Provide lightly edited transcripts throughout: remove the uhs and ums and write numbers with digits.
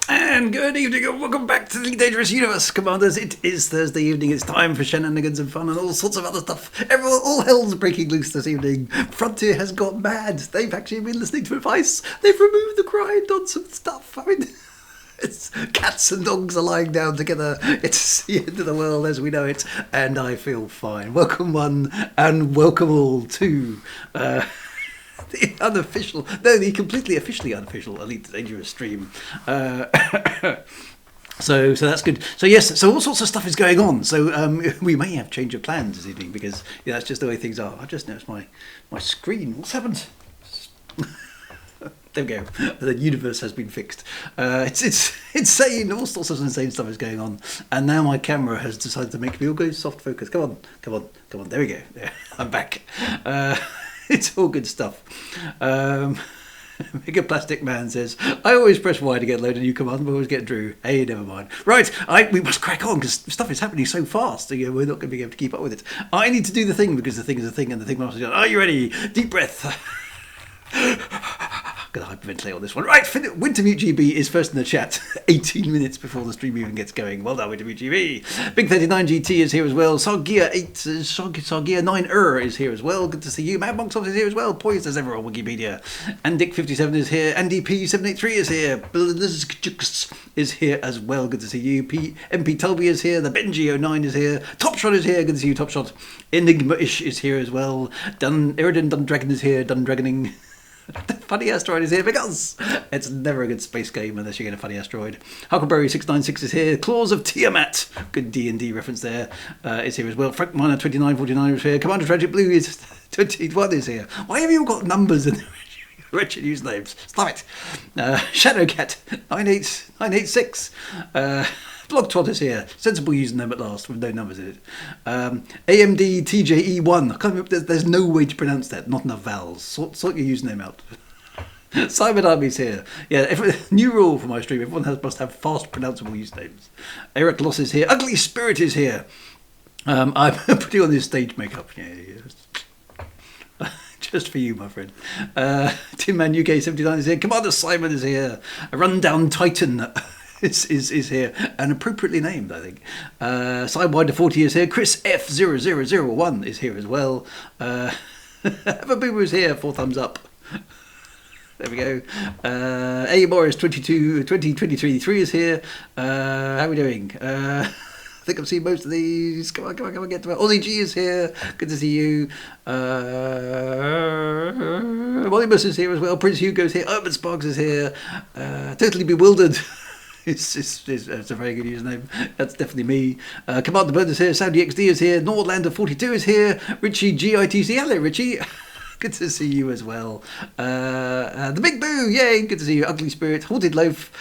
And good evening and welcome back to the Dangerous Universe, Commanders. It is Thursday evening, it's time for shenanigans and fun and all sorts of other stuff. All hell's breaking loose this evening. Frontier has gone mad. They've actually been listening to advice. They've removed the grind on some stuff. I mean, it's cats and dogs are lying down together. It's the end of the world as we know it, and I feel fine. Welcome one and welcome all to... the completely officially unofficial Elite Dangerous stream. So that's good. So yes, so all sorts of stuff is going on. So we may have change of plans this evening because that's just the way things are. I just noticed my screen. What's happened? There we go. The universe has been fixed. It's insane. All sorts of insane stuff is going on. And now my camera has decided to make me all go soft focus. Come on. There we go. There, I'm back. It's all good stuff. Mega Plastic Man says, I always press Y to get loaded new command, but always get Drew. Hey, never mind. Right, we must crack on because stuff is happening so fast. We're not going to be able to keep up with it. I need to do the thing because the thing is a thing and the thing must be done. Are you ready? Deep breath. I'm going to hyperventilate on this one. Right, Wintermute GB is first in the chat, 18 minutes before the stream even gets going. Well done, Wintermute GB. Big 39 GT is here as well. Sargia 9 is here as well. Good to see you. Mad Monks is here as well. Poised as ever on Wikipedia. And Dick 57 is here. Andy P 783 is here. Blizz is here as well. Good to see you. MP Tulby is here. The Benji 09 is here. Top Shot is here. Good to see you, Top Shot. Enigma-ish is here as well. Eridan Dundragon is here. Dundragoning. The Funny Asteroid is here because it's never a good space game unless you get a funny asteroid. Huckleberry 696 is here. Claws of Tiamat, good D&D reference there, is here as well. Frank Miner 2949 is here. Commander Tragic Blue is 21 is here. Why have you all got numbers in the wretched usernames? Stop it. Shadowcat 98986. Blogtrot is here. Sensible username at last with no numbers in it. AMD TJE1. I can't remember, there's no way to pronounce that. Not enough vowels. Sort your username out. Simon Army's here. Yeah, new rule for my stream. Everyone must have fast pronounceable usernames. Eric Loss is here. Ugly Spirit is here. I'm putting on this stage makeup. Yeah. Just for you, my friend. Tin Man UK 79 is here. Commander Simon is here. A Rundown Titan is here, and appropriately named, I think. Sidewinder 40 is here. Chris F0001 is here as well. Have a Boomer is here. 4 thumbs up. There we go. A Morris 2023 is here. How are we doing? I think I've seen most of these. Come on, get to it. Aussie G is here. Good to see you. Mollymus is here as well. Prince Hugo's here. Urban Sparks is here. Totally Bewildered. It's a very good username. That's definitely me. Commander Bird is here. Saudi XD is here. Nordlander 42 is here. Richie GITC. Hello, Richie. Good to see you as well. The Big Boo. Yay. Good to see you. Ugly Spirit. Haunted Loaf.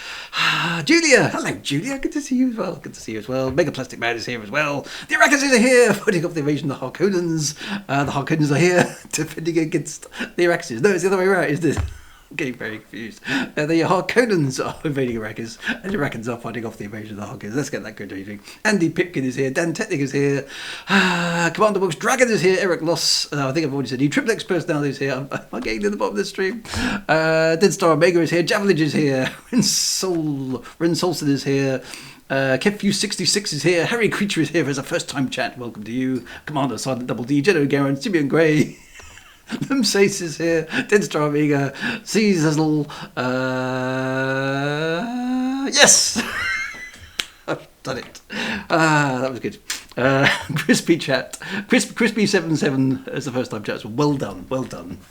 Julia. Hello, Julia. Good to see you as well. Good to see you as well. Mega Plastic Man is here as well. The Arrakis are here. Fighting off the invasion of the Harkonnens. The Harkonnens are here. Defending against the Arrakis. No, it's the other way around, isn't it? I'm getting very confused. The Harkonnens are invading Arrakis, and the Arrakis are fighting off the invasion of the Harkonnens. Let's get that good evening. Andy Pipkin is here. Dan Technic is here. Commander Books Dragon is here. Eric Loss, I think I've already said. Triple X personality is here. I'm getting to the bottom of the stream. Dead Star Omega is here. Javelage is here. Ren Solson is here. Kefu66 is here. Harry Creature is here as a first time chat. Welcome to you. Commander Silent Double D. Jedi Garen. Simeon Gray. Limsace is here. Dead Star Omega. Caesarl. Yes! I've done it. That was good. Crispy chat. Crispy77 as the first time chat. So well done.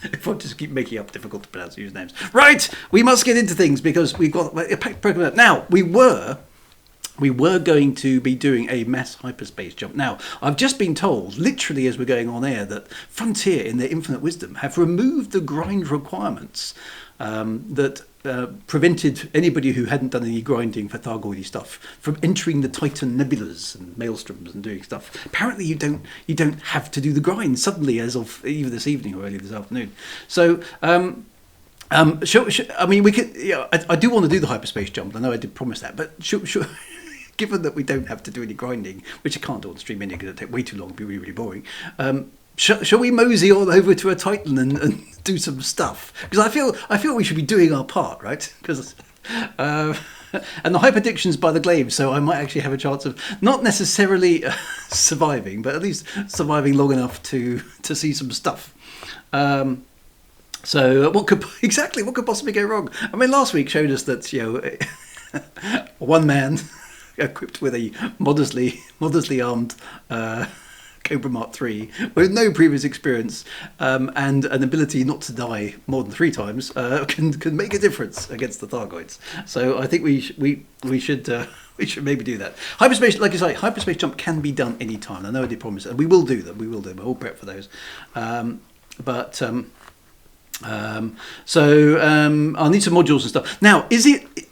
If I just keep making up difficult to pronounce usernames. Right, we must get into things because we've got a packed program. Now, we were going to be doing a mass hyperspace jump. Now, I've just been told, literally as we're going on air, that Frontier, in their infinite wisdom, have removed the grind requirements that prevented anybody who hadn't done any grinding for Thargoidy stuff from entering the Titan nebulas and maelstroms and doing stuff. Apparently, you don't have to do the grind suddenly, as of either this evening or early this afternoon. So. I mean, we could. Yeah, I do want to do the hyperspace jump. I know I did promise that, but given that we don't have to do any grinding, which I can't do on stream anyway because it'd take way too long, it'd be really, really boring. Shall we mosey on over to a Titan and do some stuff? Because I feel we should be doing our part, right? Because and the hyperdiction's by the glaive, so I might actually have a chance of not necessarily surviving, but at least surviving long enough to see some stuff. So what could possibly go wrong? I mean, last week showed us that one man equipped with a modestly armed Cobra Mark III with no previous experience and an ability not to die more than 3 times can make a difference against the Thargoids. So I think we should maybe do that. Hyperspace, like I say, hyperspace jump can be done any time. I know I did promise, and we will do them. We're all prepped for those. I'll need some modules and stuff. Now,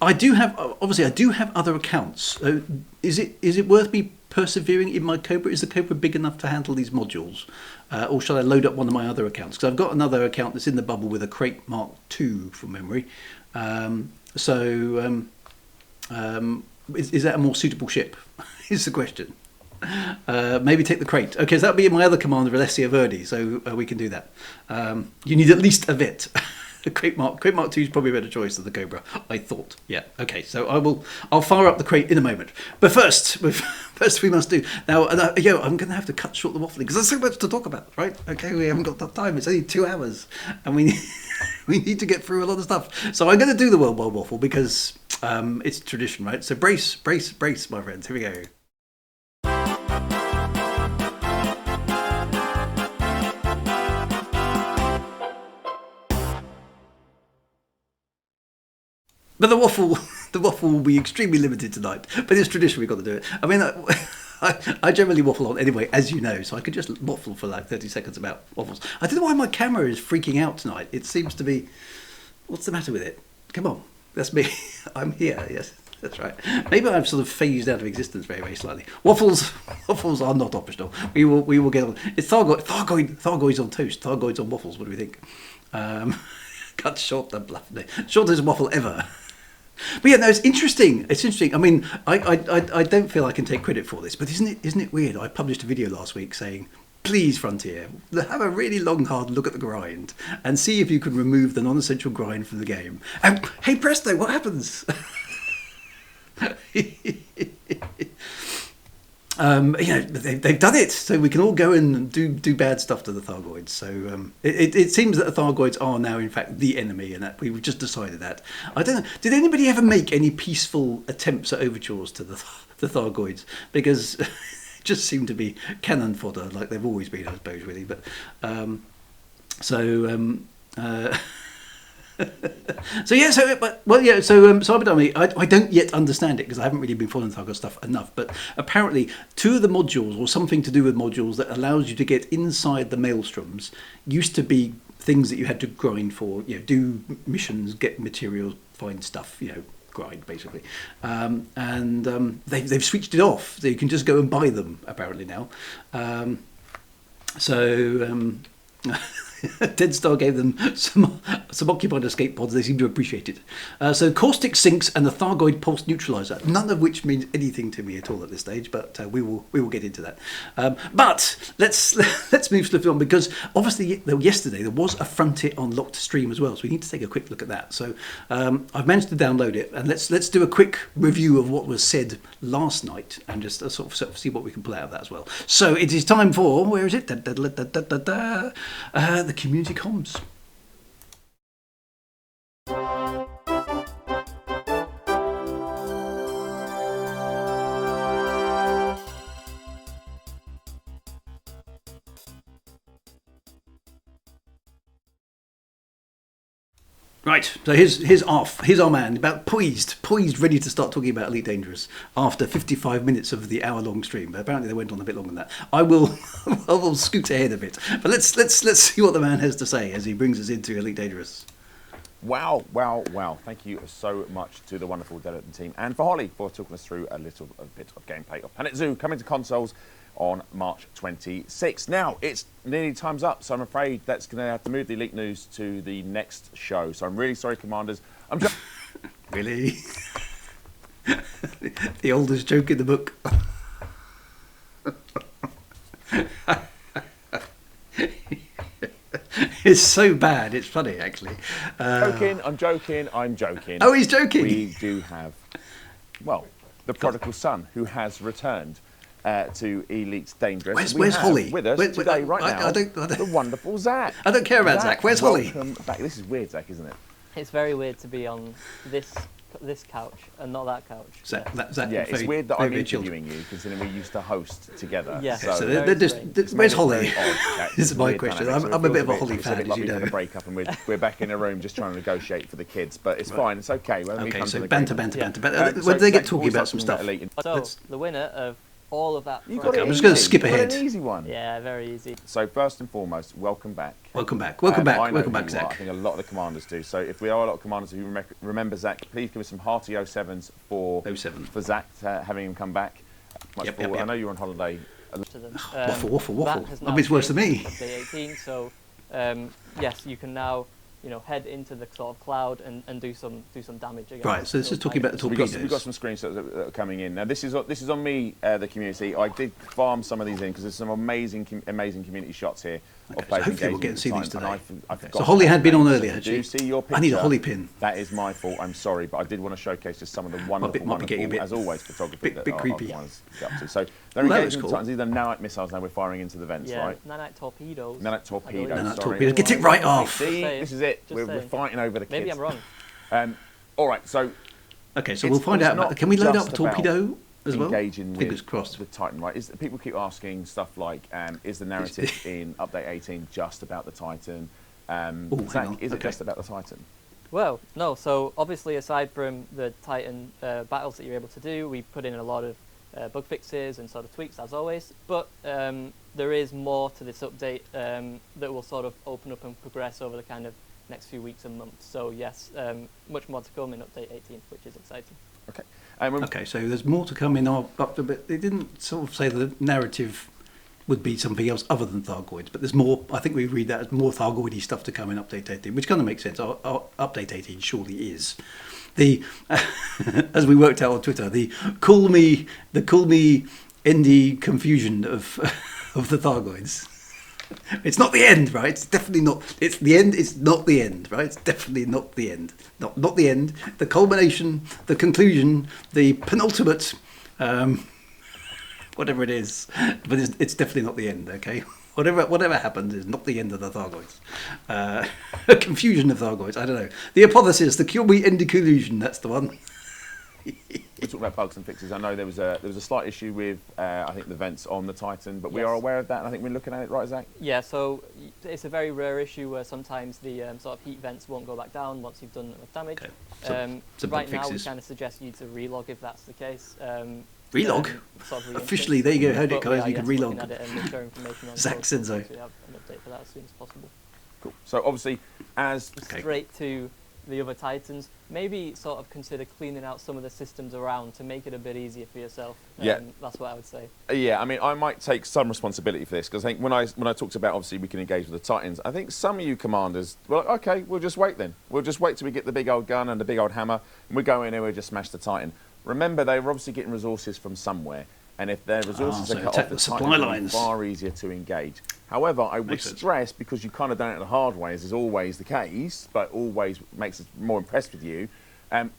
I do have other accounts. Is it worth me persevering in my Cobra? Is the Cobra big enough to handle these modules? Or shall I load up one of my other accounts? Because I've got another account that's in the bubble with a Crate Mark II from memory. Is that a more suitable ship? Is the question. Maybe take the Crate. Okay, so that'll be my other commander, Alessia Verdi, so we can do that. You need at least a Vet. The Crate Mark II is probably a better choice than the Cobra, I thought. Yeah, okay, so I'll fire up the Crate in a moment. But first we must do. Now, I'm going to have to cut short the waffling, because there's so much to talk about, right? Okay, we haven't got that time. It's only 2 hours, and we need to get through a lot of stuff. So I'm going to do the Worldwide Waffle, because it's tradition, right? So brace, my friends. Here we go. But the waffle will be extremely limited tonight. But it's tradition, we've got to do it. I mean, I generally waffle on anyway, as you know, so I could just waffle for like 30 seconds about waffles. I don't know why my camera is freaking out tonight. It seems to be... What's the matter with it? Come on, that's me. I'm here, yes, that's right. Maybe I've sort of phased out of existence very, very slightly. Waffles are not optional. We will get on. It's Thargoids on toast, Thargoids on waffles, what do we think? Cut short the bluff. No, shortest waffle ever. But yeah, no, it's interesting. It's interesting. I mean, I don't feel I can take credit for this, but isn't it weird? I published a video last week saying, please, Frontier, have a really long, hard look at the grind and see if you can remove the non-essential grind from the game. And hey, presto, what happens? They've done it, so we can all go and do bad stuff to the Thargoids. So it seems that the Thargoids are now, in fact, the enemy, and that we've just decided that. I don't know. Did anybody ever make any peaceful attempts at overtures to the Thargoids? Because it just seemed to be cannon fodder, like they've always been, I suppose, really. But So Abadami, I don't yet understand it because I haven't really been following Thargo stuff enough, but apparently 2 of the modules, or something to do with modules that allows you to get inside the maelstroms, used to be things that you had to grind for, do missions, get materials, find stuff, grind basically, they've switched it off, so you can just go and buy them apparently now. Dead Star gave them some occupied escape pods. They seem to appreciate it. So caustic sinks and the Thargoid pulse neutralizer, none of which means anything to me at all at this stage. But we will get into that. But let's move swiftly on, because obviously yesterday there was a Frontier Unlocked stream as well. So we need to take a quick look at that. So I've managed to download it, and let's do a quick review of what was said last night and just sort of see what we can pull out of that as well. So it is time for, where is it? The community comms. Right, so here's our man, about poised, ready to start talking about Elite Dangerous after 55 minutes of the hour-long stream. But apparently they went on a bit longer than that. I will scoot ahead a bit, but let's see what the man has to say as he brings us into Elite Dangerous. Wow, wow, wow. Thank you so much to the wonderful development team and for Holly for talking us through a bit of gameplay of Planet Zoo coming to consoles on March 26th. Now, it's nearly time's up, so I'm afraid that's going to have to move the Elite News to the next show. So I'm really sorry, Commanders. I'm just... Really? The oldest joke in the book. It's so bad, it's funny, actually. I'm joking. Oh, he's joking. We do have, well, the prodigal son who has returned to Elite Dangerous. Where's Holly? With us today, right now, the wonderful Zach. I don't care about Zach. Where's Holly? Back. This is weird, Zach, isn't it? It's very weird to be on this couch and not that couch. Zach, it's weird that I'm interviewing you, considering we used to host together. Yeah. So they're just, where's Holly? This is my question. I'm a bit of a Holly fan, as you know. Break up and we're back in a room just trying to negotiate for the kids, but it's fine. It's okay. Okay, so banter. When do they get talking about some stuff? So the winner of all of that. I'm just going to skip ahead. An easy one. Yeah, very easy. So first and foremost, welcome back. Welcome back, Zach. I think a lot of the commanders do. So if we are a lot of commanders who remember Zach, please give us some hearty 07s for Zach having him come back. Yep. I know you're on holiday. Waffle. I mean, it's worse than me. Day 18, so yes, you can now head into the sort of cloud and do some damage again. Right, so this is talking about the torpedoes. We've got some screenshots that are coming in. Now this is on me, the community. I did farm some of these in because there's some amazing community shots here. Okay, so hopefully we'll get to see these today. So Holly had been on earlier, had she? See your picture. I need a Holly pin. That is my fault. I'm sorry, but I did want to showcase just some of the wonderful, as always, photography bit creepy. Get up to. So they're engaging the Titans. These are nanite missiles now we're firing into the vents, right? Nanite torpedoes. Nanite torpedoes. Nanite torpedoes. Get it right off. See, this is it. We're fighting over the kids. Maybe I'm wrong. All right, so... Okay, so we'll find out. Can we load up the torpedo as well? Engaging Fingers crossed. With Titan, right? People keep asking stuff like, is the narrative in Update 18 just about the Titan? Zach, is it just about the Titan? Well, no. So obviously, aside from the Titan battles that you're able to do, we put in a lot of bug fixes and sort of tweaks, as always. But there is more to this update that will sort of open up and progress over the kind of next few weeks and months. So yes, much more to come in Update 18, which is exciting. Okay. Okay, so there's more to come in our update, but they didn't sort of say the narrative would be something else other than Thargoids, but there's more. I think we read that as more Thargoidy stuff to come in Update 18, which kind of makes sense. Our Update 18 surely is the, as we worked out on Twitter, the call me indie confusion of the Thargoids. It's not the end, right? It's definitely not. It's the end. It's not the end, right? It's definitely not the end. Not the end. The culmination, the conclusion, the penultimate, whatever it is. But it's definitely not the end. Okay, whatever happens is not the end of the Thargoids. A confusion of Thargoids. I don't know. The hypothesis, the Kyuubi indie collusion. That's the one. We talked about bugs and fixes. I know there was a slight issue with I think the vents on the Titan, but we are aware of that, and I think we're looking at it, right, Zach? Yeah, so it's a very rare issue where sometimes the sort of heat vents won't go back down once you've done enough damage. Okay. So right now, we kind of suggest you to relog if that's the case. Relog? Sort of officially, there you go. Heard it, guys. You can relog. Zach Senzo. So we have an update for that as soon as possible. Cool. So obviously, straight to the other Titans, maybe sort of consider cleaning out some of the systems around to make it a bit easier for yourself. That's what I would say. Yeah, I mean, I might take some responsibility for this, because I think when I talked about, obviously, we can engage with the Titans, I think some of you commanders were like, okay, we'll just wait then. We'll just wait till we get the big old gun and the big old hammer, and we go in and we'll just smash the Titan. Remember, they were obviously getting resources from somewhere, and if their resources are cut off, the supply lines, it's far easier to engage. However, I would stress, because you kind of done it the hard way, as is always the case, but always makes us more impressed with you,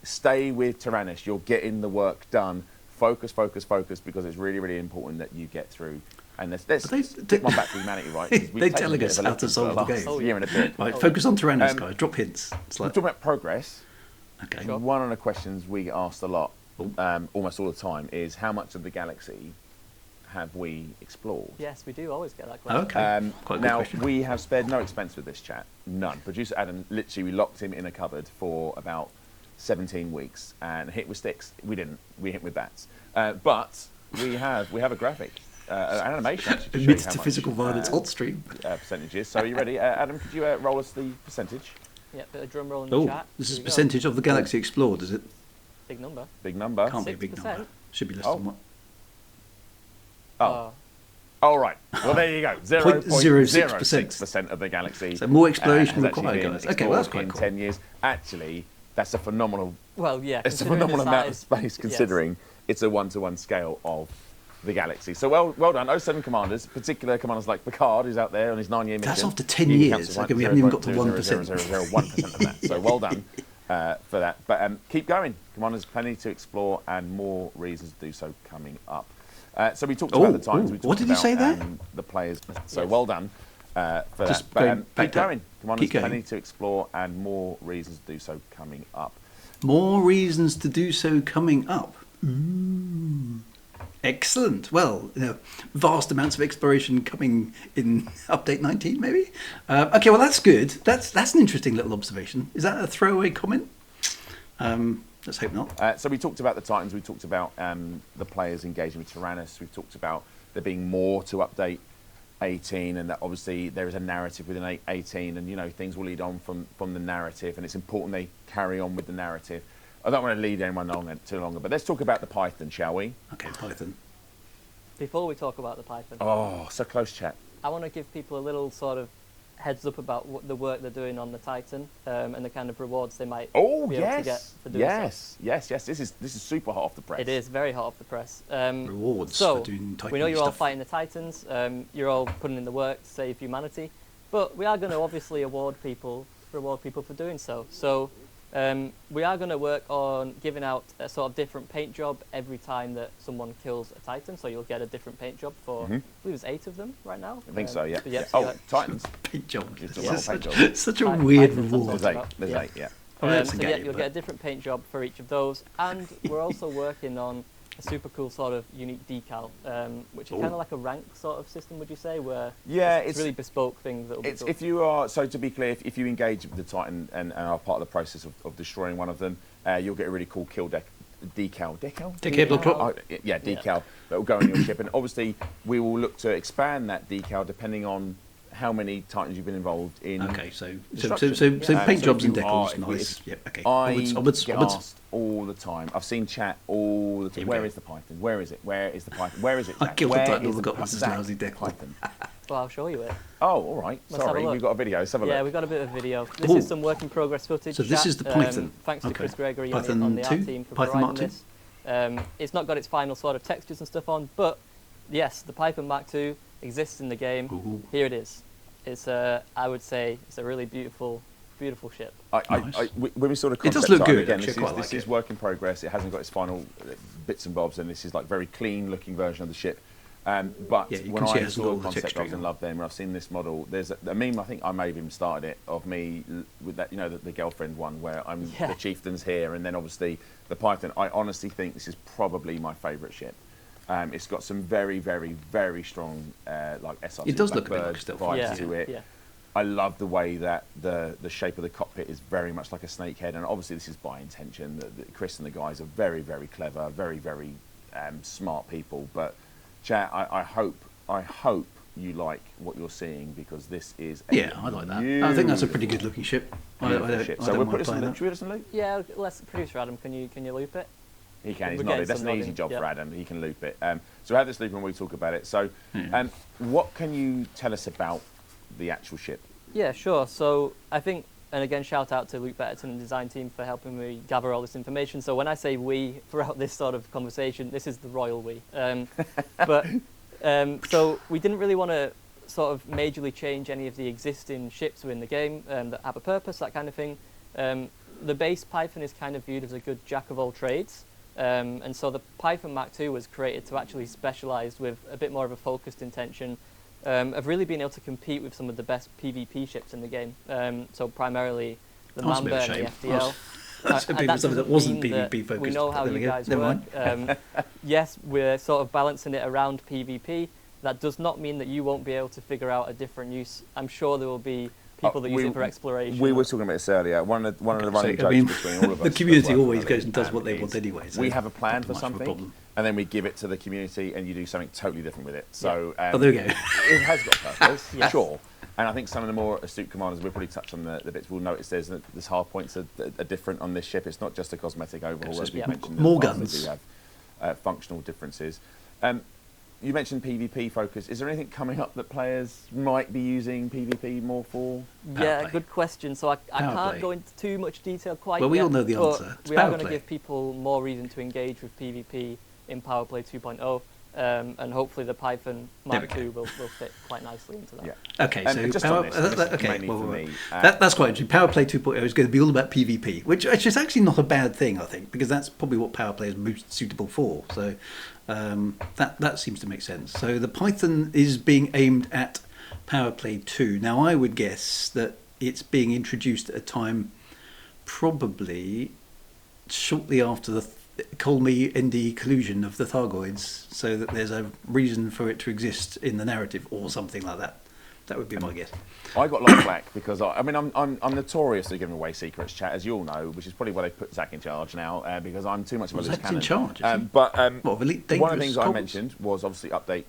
stay with Tyrannus. You're getting the work done. Focus, because it's really, really important that you get through. And let's take one back to humanity, right? They're telling us how to solve the game. Year and a bit. Right, focus on Tyrannus, guys. Drop hints. We're talking about progress. Okay. Sure. One of the questions we get asked a lot, almost all the time, is how much of the galaxy have we explored? Yes, we do always get that question. Okay. Quite a good question. We have spared no expense with this chat. None. Producer Adam, literally, we locked him in a cupboard for about 17 weeks and hit with sticks. We didn't. We hit with bats. But we have a graphic, an animation actually. Admits to physical violence on stream. Percentages. So are you ready? Adam, could you roll us the percentage? Yeah, bit of drum roll in the Oh, chat. this is Here we go. percentage of the galaxy explored, is it? Big number. Big number. Can't be a big 60%. number. Should be less Oh. than what? Oh. All right. Well, there you go. 0.06%. 0.06% of the galaxy. So more exploration has actually required, been guys. Okay, well, that's explored quite in cool. 10 years. Actually, that's a phenomenal. Well, yeah. It's a considering the phenomenal amount of size- space considering it's a one-to-one scale of the galaxy. So well done, 07 commanders, particular commanders like Picard, who's out there on his 9-year mission. That's after 10 You can years. cancel Okay, we haven't even got to 1%. 0.00001% of that. So well done for that. But keep going. Commanders, plenty to explore and more reasons to do so coming up. So we talked about the Titans. We talked what did you about, say there? The players. So Yes. well done for Just that. going But back keep up. going. Commanders, Keep going. plenty to explore and more reasons to do so coming up. More reasons to do so coming up. Ooh. Excellent. Well, vast amounts of exploration coming in update 19, maybe. Okay, well that's good. That's an interesting little observation. Is that a throwaway comment? Let's hope not. So we talked about the Titans. We talked about the players engaging with Tyrannus. We've talked about there being more to update 18, and that obviously there is a narrative within 18, and things will lead on from the narrative, and it's important they carry on with the narrative. I don't want to lead anyone on too longer, but let's talk about the Python, shall we? Okay, Python. Before we talk about the Python, Oh, so close, chat. I want to give people a little sort of heads up about the work they're doing on the Titan and the kind of rewards they might Oh, be able to get yes, for doing yes, yes, yes. This is super hot off the press. so. It is very hot off the press. Rewards So, for doing Titan we know you're all stuff. fighting the Titans, you're all putting in the work to save humanity, but we are going to obviously reward people for doing so. So we are going to work on giving out a sort of different paint job every time that someone kills a Titan, so you'll get a different paint job for, I believe there's 8 of them right now. I think so, yeah. But yeah, Yeah. so Oh, you got Titans. Paint job. It's a This well is paint such, job. such a Python, weird Python's reward. There's 8. about- There's yeah. 8, yeah. Oh, that's a so yeah, game, you'll but- get a different paint job for each of those, and we're also working on a super cool sort of unique decal, which is kind of like a rank sort of system, would you say, where Yeah, it's really bespoke things that will be It's, cool. if you are, so to be clear, if you engage with the Titan and are part of the process of destroying one of them, you'll get a really cool kill decal. Decable clock. Oh, yeah, decal that will go on your ship. And obviously, we will look to expand that decal depending on how many Titans you've been involved in. Okay, so Destruction. paint jobs if and you are- decals, if- nice. if- Yep, okay. I Onwards. get asked all the time. I've seen chat all the time. Here we Where go. is the Python? Where is it? Where is the Python? Where is it? I Jack? killed the Where Titan, is all I got was his exact lousy decal. Python? Well, I'll show you it. Oh, all right. Let's have a Sorry, look. we've got a video. Let's have a Yeah, look. we've got a bit of video. This Ooh. is some work in progress footage. So this chat. is the Python. Thanks to Okay. Chris Gregory Python on the 2? art team for Python Mark providing this. It's not got its final sort of textures and stuff on, but yes, the Python Mark II exists in the game. Ooh. Here it is. It's I would say it's a really beautiful ship. Nice. When we saw the It does concept look art, good, again, actually, this, I quite is, like this is it. work in progress. It hasn't got its final bits and bobs, and this is like very clean looking version of the ship. But Yeah, you when can see it I has saw all the the concept texturing art and on. loved them, and I've seen this model, there's a meme, I think I may have even started it, of me with that, the girlfriend one, where I'm Yeah. the chieftain's here, and then obviously the Python. I honestly think this is probably my favourite ship. It's got some very, very, very strong like SRC It does look a bit like Blackbird a stealth vibes fighter. to it. Yeah. I love the way that the shape of the cockpit is very much like a snake head, and obviously this is by intention. Chris and the guys are very, very clever, very, very smart people. But chat, I hope you like what you're seeing, because this is a Yeah, I like that. I think that's a pretty good looking ship. beautiful ship. So we'll put this in that. should we put this in loop? Yeah, let's producer Adam. Can you loop it? He can. He's We're nodded. getting That's some an easy nodding, job yeah. for Adam. He can loop it. So have this loop when we talk about it. So, Yeah. what can you tell us about the actual ship? Yeah, sure. So I think, and again, shout out to Luke Betterton and design team for helping me gather all this information. So when I say we throughout this sort of conversation, this is the royal we. So we didn't really want to sort of majorly change any of the existing ships within the game that have a purpose, that kind of thing. The base Python is kind of viewed as a good jack of all trades. And so the Python Mark II was created to actually specialize with a bit more of a focused intention of really being able to compete with some of the best PvP ships in the game. So primarily the That's a bit Mamba of a and the shame. FDL. I was hoping And for something that wasn't doesn't mean PvP that focused. We know but how there we you go. guys Never work. mind. Yes, we're sort of balancing it around PvP. That does not mean that you won't be able to figure out a different use. I'm sure there will be people that use it for exploration. We were talking about this earlier. One of the running So, I jokes mean, between all of us. the community that work always on goes it, and does what they is want anyway. So we have a plan not for much of a something, problem. and then we give it to the community, and you do something totally different with it. So Oh, there we go. it has got purpose, Yes. sure. And I think some of the more astute commanders, we'll probably touch on the bits, will notice there's hard points are different on this ship. It's not just a cosmetic overhaul, as we mentioned. More in the past, guns. They do have functional differences. You mentioned PvP focus. Is there anything coming up that players might be using PvP more for? Yeah, play. good question. So I Power can't play. go into too much detail quite Well, we yet, all know the but answer. It's we are power going to play. give people more reason to engage with PvP in Power Play 2.0, and hopefully the Python Mark II will fit quite nicely into that. Yeah. Okay, And so just power, on this, okay, mainly well, for me, that's quite interesting. Power Play 2.0 is going to be all about PvP, which is actually not a bad thing, I think, because that's probably what Power Play is most suitable for. So that seems to make sense. So the Python is being aimed at Power Play 2. Now, I would guess that it's being introduced at a time probably shortly after the Colmy ND collusion of the Thargoids, so that there's a reason for it to exist in the narrative or something like that. That would be my guess. I got a lot of flack because I'm notoriously giving away secrets, chat, as you all know, which is probably why they put Zach in charge now, because I'm too much of a loose Zach's cannon. in charge, is he? But What, of Elite one of the Dangerous things I Cogs? mentioned was obviously update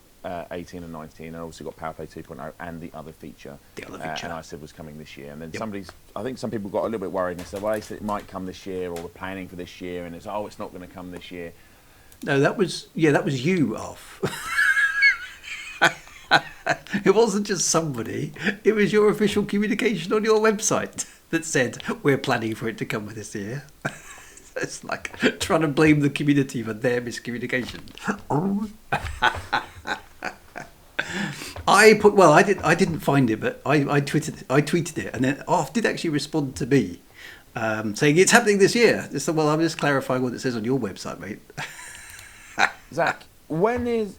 18 and 19, and obviously got Power Play 2.0 and the other feature. The other feature. And I said was coming this year. And then Yep. I think some people got a little bit worried and they said, well, they said it might come this year, or we're planning for this year, and it's, it's not going to come this year. No, that was you, Alf. It wasn't just somebody. It was your official communication on your website that said we're planning for it to come this year. It's like trying to blame the community for their miscommunication. I didn't find it, but I tweeted it, and then Alf did actually respond to me, saying it's happening this year. I said, well, I'm just clarifying what it says on your website, mate. Zach, when is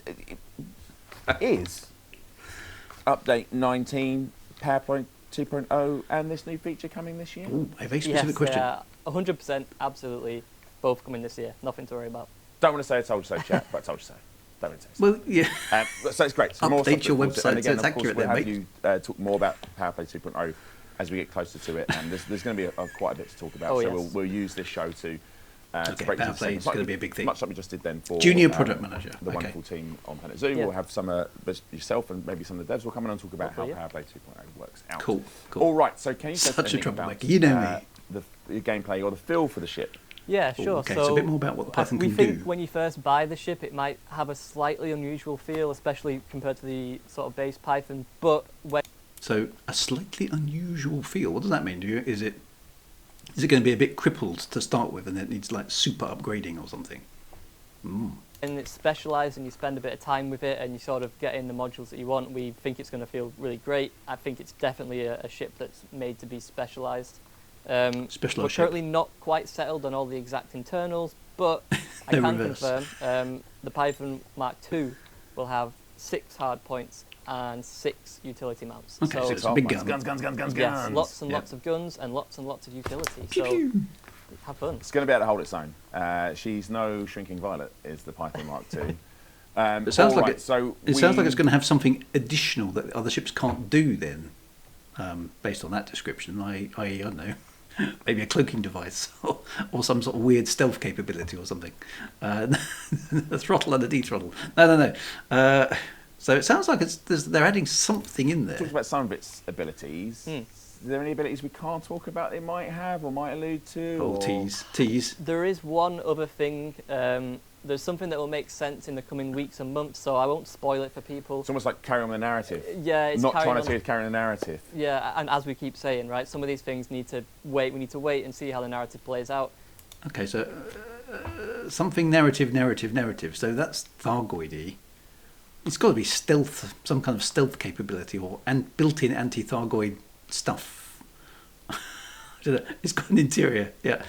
update 19, PowerPoint 2.0, and this new feature coming this year? Ooh, a very specific question. 100%, absolutely, both coming this year. Nothing to worry about. Don't want to say I told you so, chat, but I told you so. Don't want to say so. Well, yeah. So it's great. So more Update stuff your to look forward to. website And again, so it's of course, accurate we'll then, have mate. you talk more about PowerPlay 2.0 as we get closer to it, and there's going to be quite a bit to talk about. Oh, so yes. we'll use this show to Okay, break Power these Play things. is going to be a big thing. Much like we just did then for Junior product manager. the Okay. wonderful team on Planet Zoo. Yeah. We'll have some yourself and maybe some of the devs will come in and talk about Hopefully, how yeah. PowerPlay 2.0 works out. Cool. All right. So can you tell us Such a anything troublemaker. about You know me. the gameplay or the feel for the ship? Yeah, Ooh, sure. okay, so a bit more about what the Python we can think do. when you first buy the ship, it might have a slightly unusual feel, especially compared to the sort of base Python. But when So a slightly unusual feel. What does that mean? Is it going to be a bit crippled to start with, and it needs like super upgrading or something? and it's specialised and you spend a bit of time with it and you sort of get in the modules that you want, we think it's going to feel really great. I think it's definitely a ship that's made to be specialised. We're Specialised currently not quite settled on all the exact internals, but I No can reverse. confirm the Python Mark II will have 6 hard points and 6 utility mounts. Okay, so so it's a big gun. Guns. yes, lots and Yeah. lots of guns and lots of utility. Pew, So pew. have fun. It's going to be able to hold its own. She's no shrinking violet, is the Python Mark II. It sounds all like right, so it sounds like it's going to have something additional that other ships can't do. Then, based on that description, I don't know, maybe a cloaking device or some sort of weird stealth capability or something. A throttle and a dethrottle. No. So it sounds like they're adding something in there. Talked about some of its abilities. Is there any abilities we can't talk about they might have or might allude to? Oh, or... tease. There is one other thing. There's something that will make sense in the coming weeks and months, so I won't spoil it for people. It's almost like carry on the narrative. Yeah, it's Not carrying trying on. to carry on the narrative. Yeah, and as we keep saying, right, some of these things need to wait. We need to wait and see how the narrative plays out. Okay, so something narrative. So that's Thargoidy. It's got to be stealth, some kind of stealth capability or built-in anti-Thargoid stuff. It's got an interior, yeah.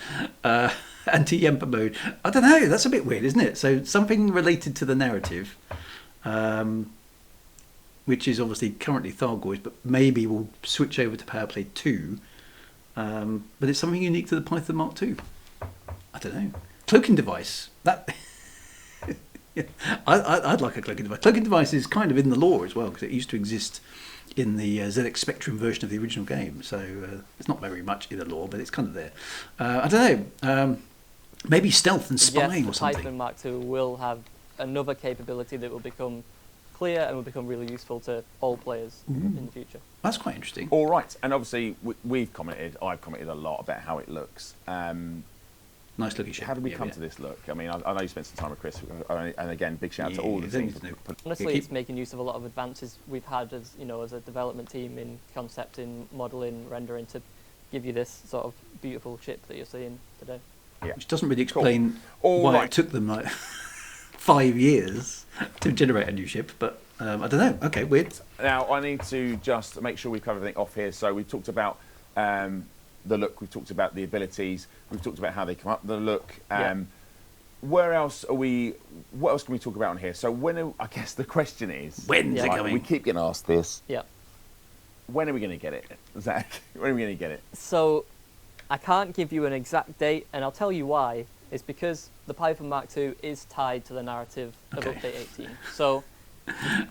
Anti-Yamper mode. I don't know, that's a bit weird, isn't it? So something related to the narrative, which is obviously currently Thargoid, but maybe we'll switch over to PowerPlay 2. But it's something unique to the Python Mark II. I don't know. Cloaking device. That... Yeah, I'd like a cloaking device. Cloaking device is kind of in the lore as well, because it used to exist in the ZX Spectrum version of the original game. So it's not very much in the lore, but it's kind of there. I don't know. Maybe stealth and spying yes, or the something. Python Mark II will have another capability that will become clear and will become really useful to all players in the future. That's quite interesting. All right, and obviously I've commented a lot about how it looks. Nice looking ship. How did we come to this look? I mean, I know you spent some time with Chris, and again, big shout out to all the things. Honestly, it's making use of a lot of advances we've had as as a development team in concepting, modelling, rendering to give you this sort of beautiful ship that you're seeing today. Yeah. Which doesn't really explain why it took them like 5 years to generate a new ship, but I don't know. Okay, weird. Now, I need to just make sure we cover everything off here. So we've talked about the look, we've talked about the abilities, we've talked about how they come up with the look. What else can we talk about on here? So I guess the question is... When's it coming? We keep getting asked this. Yeah. When are we going to get it, Zach? When are we going to get it? So I can't give you an exact date, and I'll tell you why. It's because the Python Mark II is tied to the narrative of Update 18. So...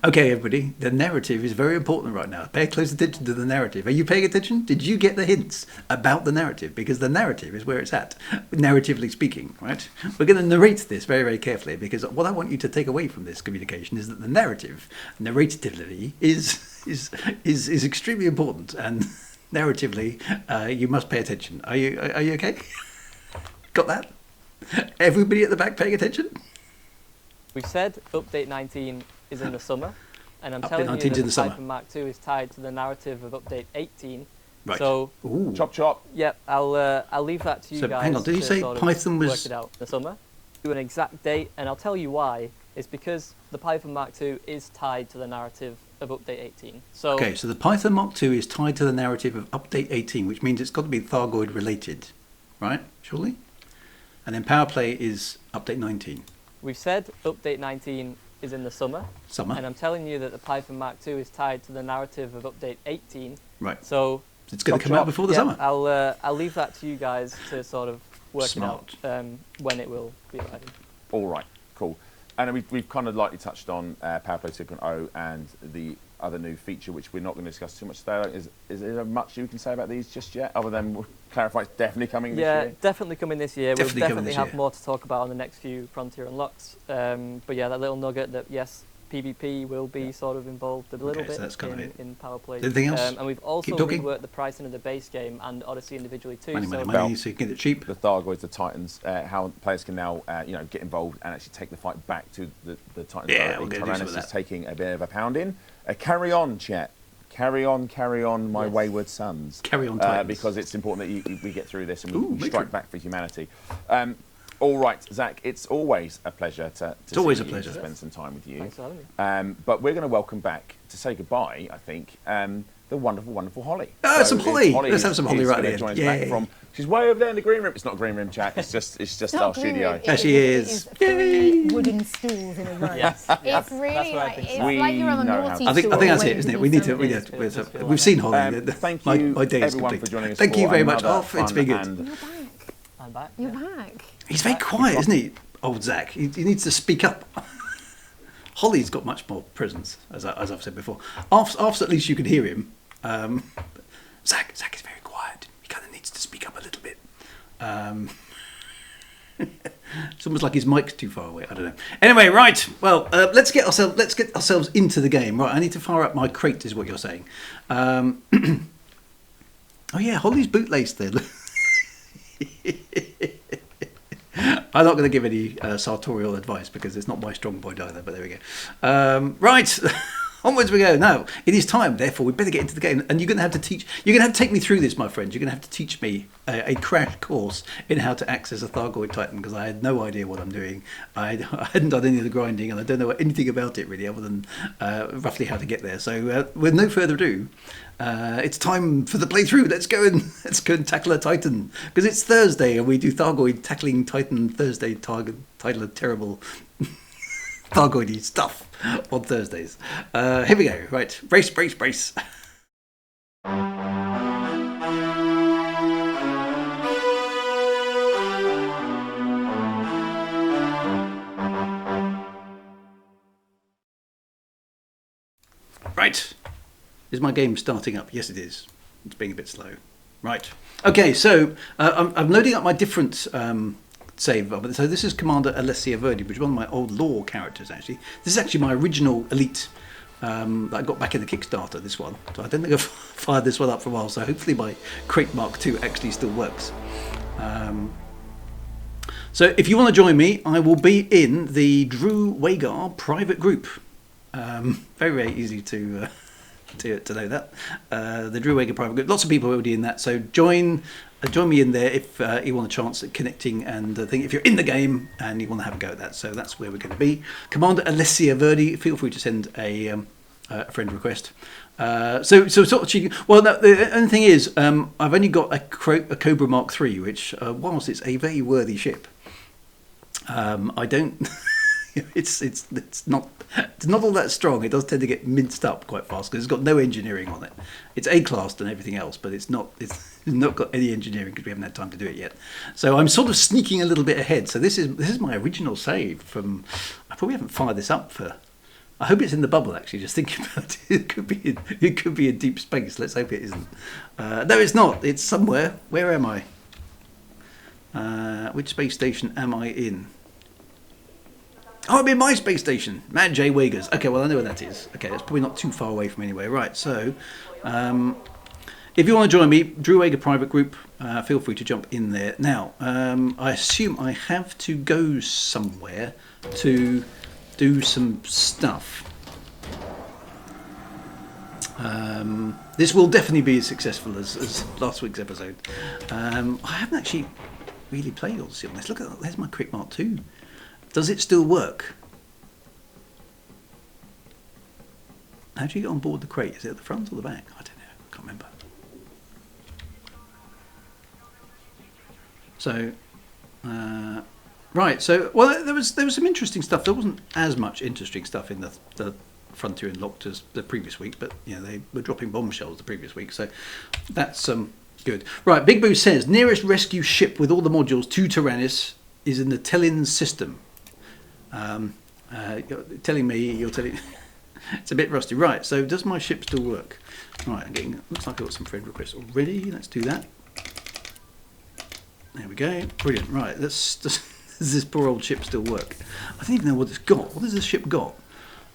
Okay, everybody, the narrative is very important right now. Pay close attention to the narrative. Are you paying attention? Did you get the hints about the narrative? Because the narrative is where it's at, narratively speaking, right? We're going to narrate this very, very carefully, because what I want you to take away from this communication is that the narrative, narratively, is extremely important, and narratively, you must pay attention. Are you okay? Got that? Everybody at the back paying attention? We've said Update 19 is in the summer, and I'm Update telling you 19 's that in the the summer. Python Mark II is tied to the narrative of Update 18. Right. So, Ooh. Chop chop. Yep, I'll leave that to you So, guys. hang on, did you to say sort of Python was- work it out in the summer? Do an exact date, and I'll tell you why. It's because the Python Mark II is tied to the narrative of Update 18. So, Okay, so the Python Mark II is tied to the narrative of Update 18, which means it's got to be Thargoid related, right? Surely? And then PowerPlay is Update 19. we've said Update 19 is in the summer, Summer. and I'm telling you that the Python Mark II is tied to the narrative of Update 18. Right. So It's going to come Chop, out before the summer. I'll leave that to you guys to sort of work Smart. it out when it will be ready. All right, cool. And we've kind of lightly touched on PowerPlay 2.0 and the other new feature, which we're not going to discuss too much today. Is there much you can say about these just yet, other than clarify it's definitely coming this year? Yeah, definitely coming this year. Definitely We'll coming definitely this have year. more to talk about on the next few Frontier Unlocks. But yeah, that little nugget that, yes, PvP will be sort of involved a little Okay, so bit that's kind of it. in PowerPlay. Anything else? And we've also Keep talking. reworked the pricing of the base game and Odyssey individually too. Money, so money, money, so you can get it cheap. The Thargoids, the Titans, how players can now get involved and actually take the fight back to the Titans. Yeah, directly. we're gonna do some Tyrannus of is that. taking a bit of a pounding. Carry on, chat. Carry on, my Yes. wayward sons. Carry on, Titans. because it's important that we get through this and Ooh, we make strike sure. back for humanity. All right, Zach, it's always a pleasure to always see a you, pleasure. to spend some time with you. Thanks for having me. But we're going to welcome back, to say goodbye, I think, the wonderful, wonderful Holly. Some Holly. Let's have some Holly is right gonna at the join end. us back Yay. from, she's way over there in the green room. It's not green room, chat. It's just our studio. There she is. Three wooden stools in a row. Yes. It's really That's what I've like been it's saying. like you're on a We know naughty how- I think stool that's it, waiting isn't it? to We do need to. something. We've seen Holly. Thank my you, day is everyone, complete. for joining us. Thank for you very much. another Off. It's fun been good. and- You're back. I'm back. You're yeah. back. He's very quiet, isn't he? Old Zach. He needs to speak up. Holly's got much more presence, as I've said before. After at least you can hear him. Zach is very quiet. He kind of needs to speak up a little bit. It's almost like his mic's too far away. I don't know. Anyway, right. Well, let's get ourselves into the game. Right. I need to fire up my crate, is what you're saying. Oh yeah, Holly's bootlace there. I'm not going to give any sartorial advice because it's not my strong point either, but there we go. Right, onwards we go. Now, it is time, therefore, we better get into the game. And you're going to have to take me through this, my friends. You're going to have to teach me a crash course in how to access a Thargoid Titan because I had no idea what I'm doing. I hadn't done any of the grinding and I don't know anything about it really other than roughly how to get there. So with no further ado, it's time for the playthrough. Let's go and tackle a Titan because it's Thursday and we do Thargoid tackling Titan Thursday. Title of terrible Thargoidy stuff on Thursdays. Here we go. Right, brace. Right. Is my game starting up? Yes, it is. It's being a bit slow. Right. Okay, so I'm loading up my different save. But so this is Commander Alessia Verdi, which is one of my old lore characters. Actually, this is actually my original elite that I got back in the Kickstarter. This one, so I don't think I've fired this one up for a while. So hopefully my Crate Mark II actually still works. So if you want to join me, I will be in the Drew Wagar private group. Very, very easy to know that. The Drew Wagar private group. Lots of people are already in that. So join me in there if you want a chance at connecting and if you're in the game and you want to have a go at that. So that's where we're going to be. Commander Alessia Verdi, feel free to send a friend request. So sort of cheeky. Well, the only thing is, I've only got a Cobra Mark III, which, whilst it's a very worthy ship, I don't. It's not all that strong. It does tend to get minced up quite fast because it's got no engineering on it. It's A-classed and everything else, but it's not got any engineering because we haven't had time to do it yet. So I'm sort of sneaking a little bit ahead. So this is my original save from. I probably haven't fired this up for. I hope it's in the bubble. Actually, just thinking about it, it could be in deep space. Let's hope it isn't. No, it's not. It's somewhere. Where am I? Which space station am I in? Oh, I'm in my space station. Man, J. Wagers. Okay, well, I know where that is. Okay, that's probably not too far away from anywhere. Right, so if you want to join me, Drew Wagar private group, feel free to jump in there. Now, I assume I have to go somewhere to do some stuff. This will definitely be as successful as last week's episode. I haven't actually really played Odyssey on this. Look at that. There's my Quick Mark II. Does it still work? How do you get on board the crate? Is it at the front or the back? I don't know. I can't remember. So, right. So, well, there was some interesting stuff. There wasn't as much interesting stuff in the Frontier Unlocked as the previous week, but they were dropping bombshells the previous week, so that's good. Right. Big Boo says nearest rescue ship with all the modules to Tyrannus is in the Tellin system. You're telling it's a bit rusty. Right, so does my ship still work? Right, looks like I've got some friend requests already. Let's do that. There we go. Brilliant. Right, does this poor old ship still work? I don't even know what it's got. What has this ship got?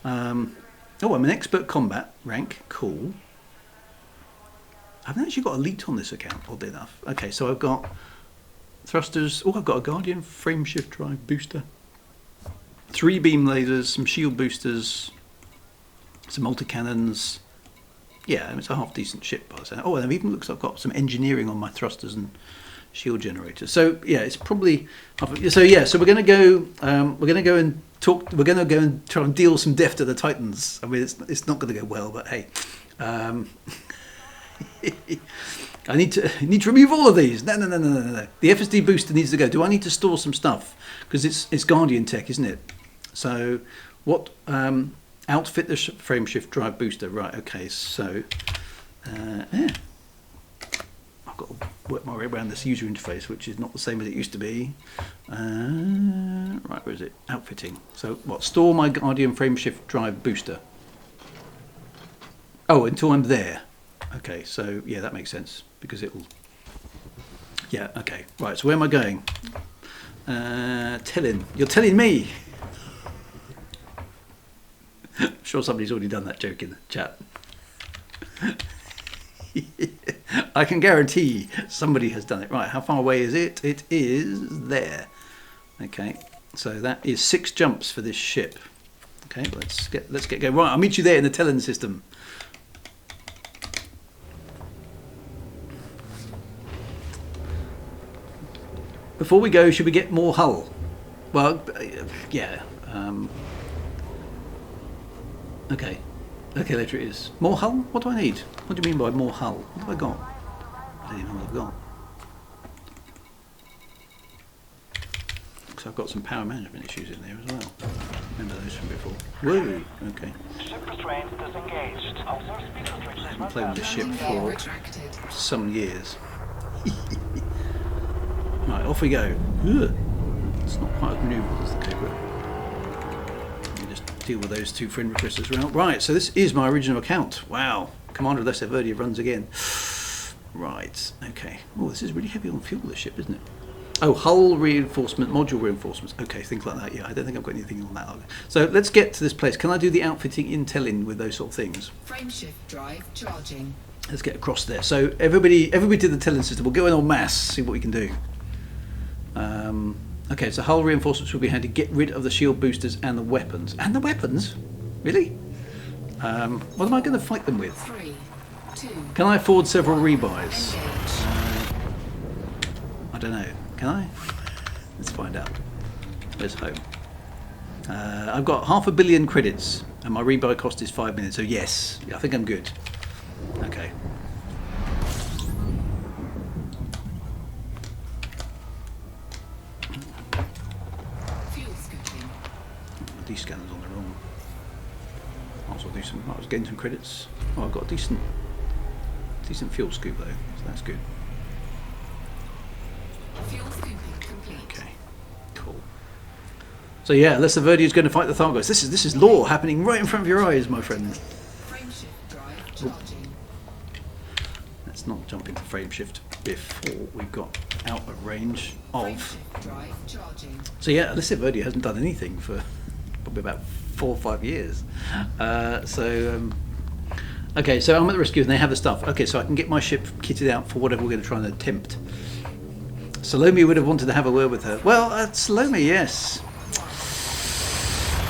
I'm an expert combat rank. Cool. I haven't actually got elite on this account, oddly enough. Okay, so I've got thrusters. Oh, I've got a Guardian frameshift drive booster. 3 beam lasers, some shield boosters, some multi-cannons. Yeah, it's a half decent ship by the sound. Oh, and it even looks like I've got some engineering on my thrusters and shield generators. So yeah, it's probably. So we're going to go. We're going to go and talk. We're going to go and try and deal some death to the Titans. I mean, it's not going to go well, but hey. I need to remove all of these. No. The FSD booster needs to go. Do I need to store some stuff? Because it's Guardian tech, isn't it? So what outfit the frame shift drive booster? Right. Okay. So I've got to work my way around this user interface, which is not the same as it used to be. Right. Where is it? Outfitting. So what? Store my Guardian frame shift drive booster. Oh, until I'm there. Okay, so yeah, that makes sense because it will. Yeah, okay, right. So where am I going? You're telling me. I'm sure somebody's already done that joke in the chat. I can guarantee somebody has done it. Right, how far away is it? It is there. Okay, so that is 6 jumps for this ship. Okay, let's get going. Right, I'll meet you there in the Tellin system. Before we go, should we get more hull? Well, yeah. Okay, later it is. More hull? What do I need? What do you mean by more hull? What have I got? I don't even know what I've got. Because I've got some power management issues in there as well. Remember those from before. Whoa, okay. Ship restraint disengaged. I haven't played with this ship for some years. Right, off we go. Ugh. It's not quite as manoeuvrable as the Cobra. Let me just deal with those 2 friend requests as well. Right, so this is my original account. Wow. Commander Alessia Verdi runs again. Right, okay. Oh, this is really heavy on fuel, this ship, isn't it? Oh, hull reinforcement, module reinforcements. Okay, things like that. Yeah, I don't think I've got anything on that. So let's get to this place. Can I do the outfitting intel in with those sort of things? Frameshift drive charging. Let's get across there. So everybody did the telling system. We'll go in en masse, see what we can do. Okay, so hull reinforcements will be handy. Get rid of the shield boosters and the weapons. And the weapons? Really? What am I going to fight them with? 3, 2, Can I afford several rebuys? engage. I don't know. Can I? Let's find out. Where's home? I've got 500 million credits, and my rebuy cost is 5 minutes. So yes, I think I'm good. Okay. Fuel scooping. These scanners on the wrong. Might as well do some. I was getting some credits. Oh, I've got a decent fuel scoop though, so that's good. Fuel scooping complete. Okay, cool. So yeah, Lesser Verdi is going to fight the Thargoids. This is lore happening right in front of your eyes, my friend. Frameshift drive charging. Let's not jump into frame shift before we've got out of range of. Frameshift drive charging. So yeah, Lesser Verdi hasn't done anything for probably about 4 or 5 years. Okay, so I'm at the rescue and they have the stuff. Okay, so I can get my ship kitted out for whatever we're going to try and attempt. Salome would have wanted to have a word with her. Well, Salome, yes.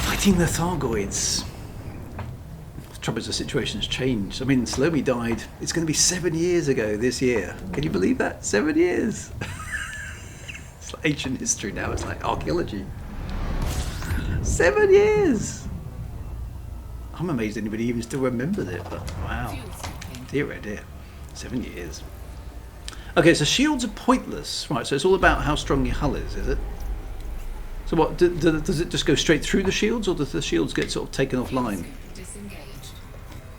Fighting the Thargoids. The trouble is the situation's changed. I mean, Salome died, it's going to be 7 years ago this year. Can you believe that? 7 years. It's like ancient history now, it's like archaeology. 7 years! I'm amazed anybody even still remembers it, but wow. Fuel scooping. Dear oh dear. 7 years. Okay, so shields are pointless. Right, so it's all about how strong your hull is it? So what, does it just go straight through the shields, or does the shields get sort of taken offline? Disengaged.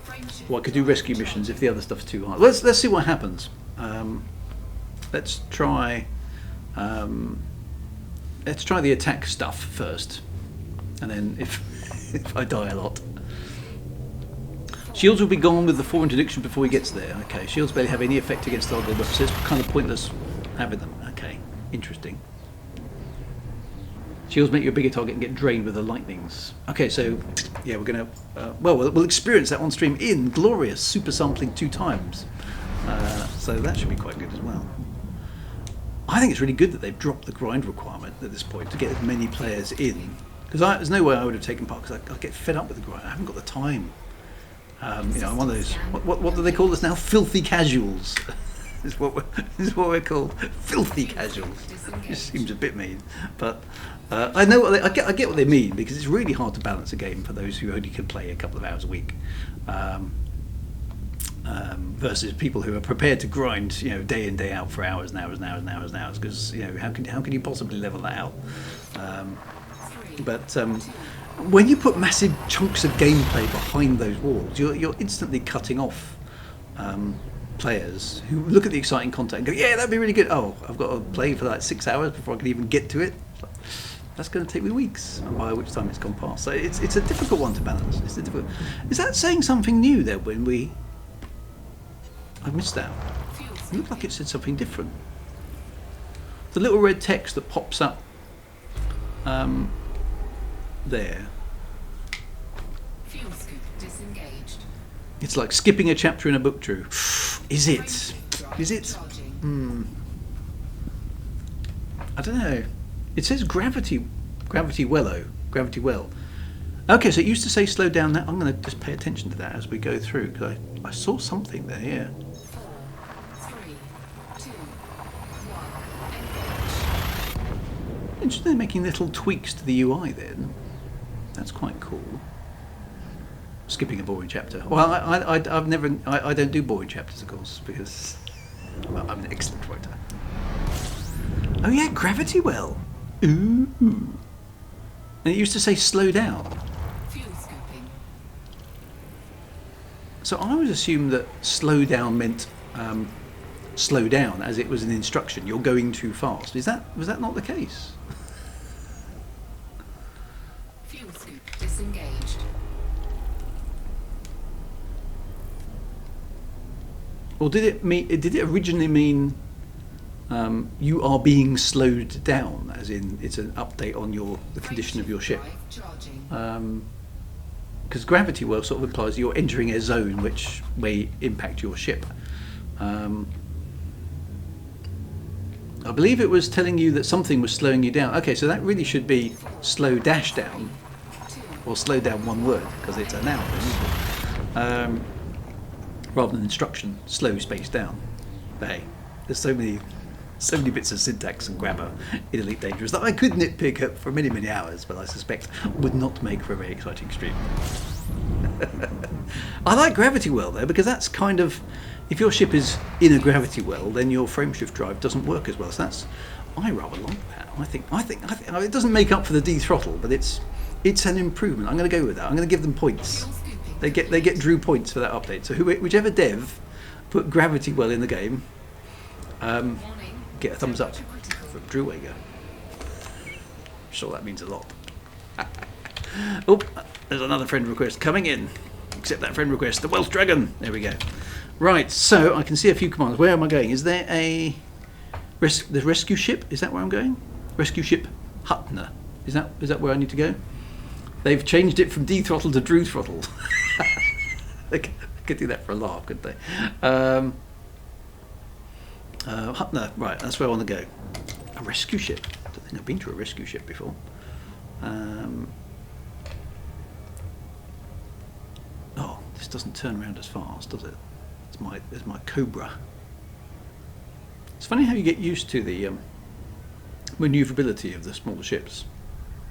Frameshift Well, I could do rescue missions if the other stuff's too hard. Let's see what happens. Let's try the attack stuff first, and then if I die a lot. Shields will be gone with the 4 introduction before he gets there. Okay, shields barely have any effect against Thargoid weapons, so it's kind of pointless having them. Okay, interesting. Shields make you a bigger target and get drained with the lightnings. Okay, so yeah, we're going to we'll experience that on stream in glorious super sampling 2 times. So that should be quite good as well. I think it's really good that they've dropped the grind requirement at this point to get as many players in, because there's no way I would have taken part, because I get fed up with the grind. I haven't got the time. I'm one of those. What do they call us now? Filthy casuals. is what we're called. Filthy casuals. It seems a bit mean, but I know I get what they mean, because it's really hard to balance a game for those who only can play a couple of hours a week, versus people who are prepared to grind, day in day out for hours and hours and hours and hours and hours. Because how can you possibly level that out? But when you put massive chunks of gameplay behind those walls, you're instantly cutting off players who look at the exciting content and go, yeah, that'd be really good. Oh, I've got to play for like 6 hours before I can even get to it. That's going to take me weeks, and by which time it's gone past. So it's a difficult one to balance. Is that saying something new there when I missed out? It looked like it said something different. The little red text that pops up there. Fuel scoop disengaged. It's like skipping a chapter in a book, Drew. Is it? Is it? I don't know. It says gravity well. Okay, so it used to say slow down. That I'm going to just pay attention to that as we go through, because I saw something there. Yeah. 4, 3, 2, 1. Engage. Interesting, they're making little tweaks to the UI then. That's quite cool. Skipping a boring chapter. Well, I don't do boring chapters, of course, because I'm an excellent writer. Oh yeah, gravity well. Ooh. And it used to say slow down. Fuel scooping. So I always assumed that slow down meant slow down, as it was an instruction. You're going too fast. Was that not the case? Fuel scoop disengaged. Or did it originally mean you are being slowed down, as in it's an update on the condition of your ship. Charging. Because gravity well sort of implies you're entering a zone which may impact your ship. I believe it was telling you that something was slowing you down. Okay, so that really should be slow dash down, or slow down one word, because it's a noun, isn't it? Rather than instruction, slow space down. But hey, there's so many bits of syntax and grammar in Elite Dangerous that I could nitpick up for many, many hours, but I suspect would not make for a very exciting stream. I like gravity well though, because that's kind of, if your ship is in a gravity well, then your frameshift drive doesn't work as well. So I rather like that. I think it doesn't make up for the dethrottle, but it's an improvement. I'm going to go with that. I'm going to give them points. They get Drew points for that update. So whichever dev put gravity well in the game, get a thumbs up from Drew Wagar. I'm sure that means a lot. Oh, there's another friend request coming in. Accept that friend request. The Welsh Dragon. There we go. Right, so I can see a few commands. Where am I going? Is there the rescue ship? Is that where I'm going? Rescue ship Hutner. Is that where I need to go? They've changed it from D-throttle to Drew throttle. They could do that for a laugh, couldn't they? Hutner, right, that's where I want to go. A rescue ship. I don't think I've been to a rescue ship before. Oh, this doesn't turn around as fast, does it? It's my Cobra. It's funny how you get used to the manoeuvrability of the smaller ships.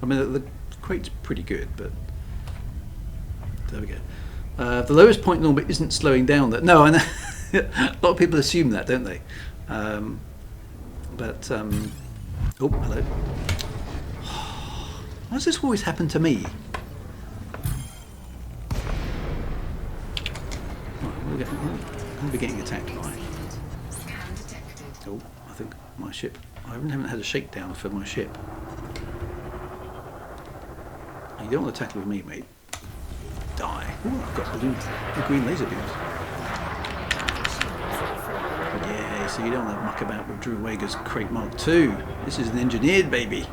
I mean, the crate's pretty good, but there we go. The lowest point in orbit isn't slowing down. No, I know. A lot of people assume that, don't they? Oh, hello. Why does this always happen to me? I'm going to be getting attacked by. Oh, I think my ship. I haven't had a shakedown for my ship. You don't want to tackle with me, mate. Die. Oh, I've got the green laser beams. Yeah, so you don't want to muck about with Drew Wagar's Crate Mark II. This is an engineered baby.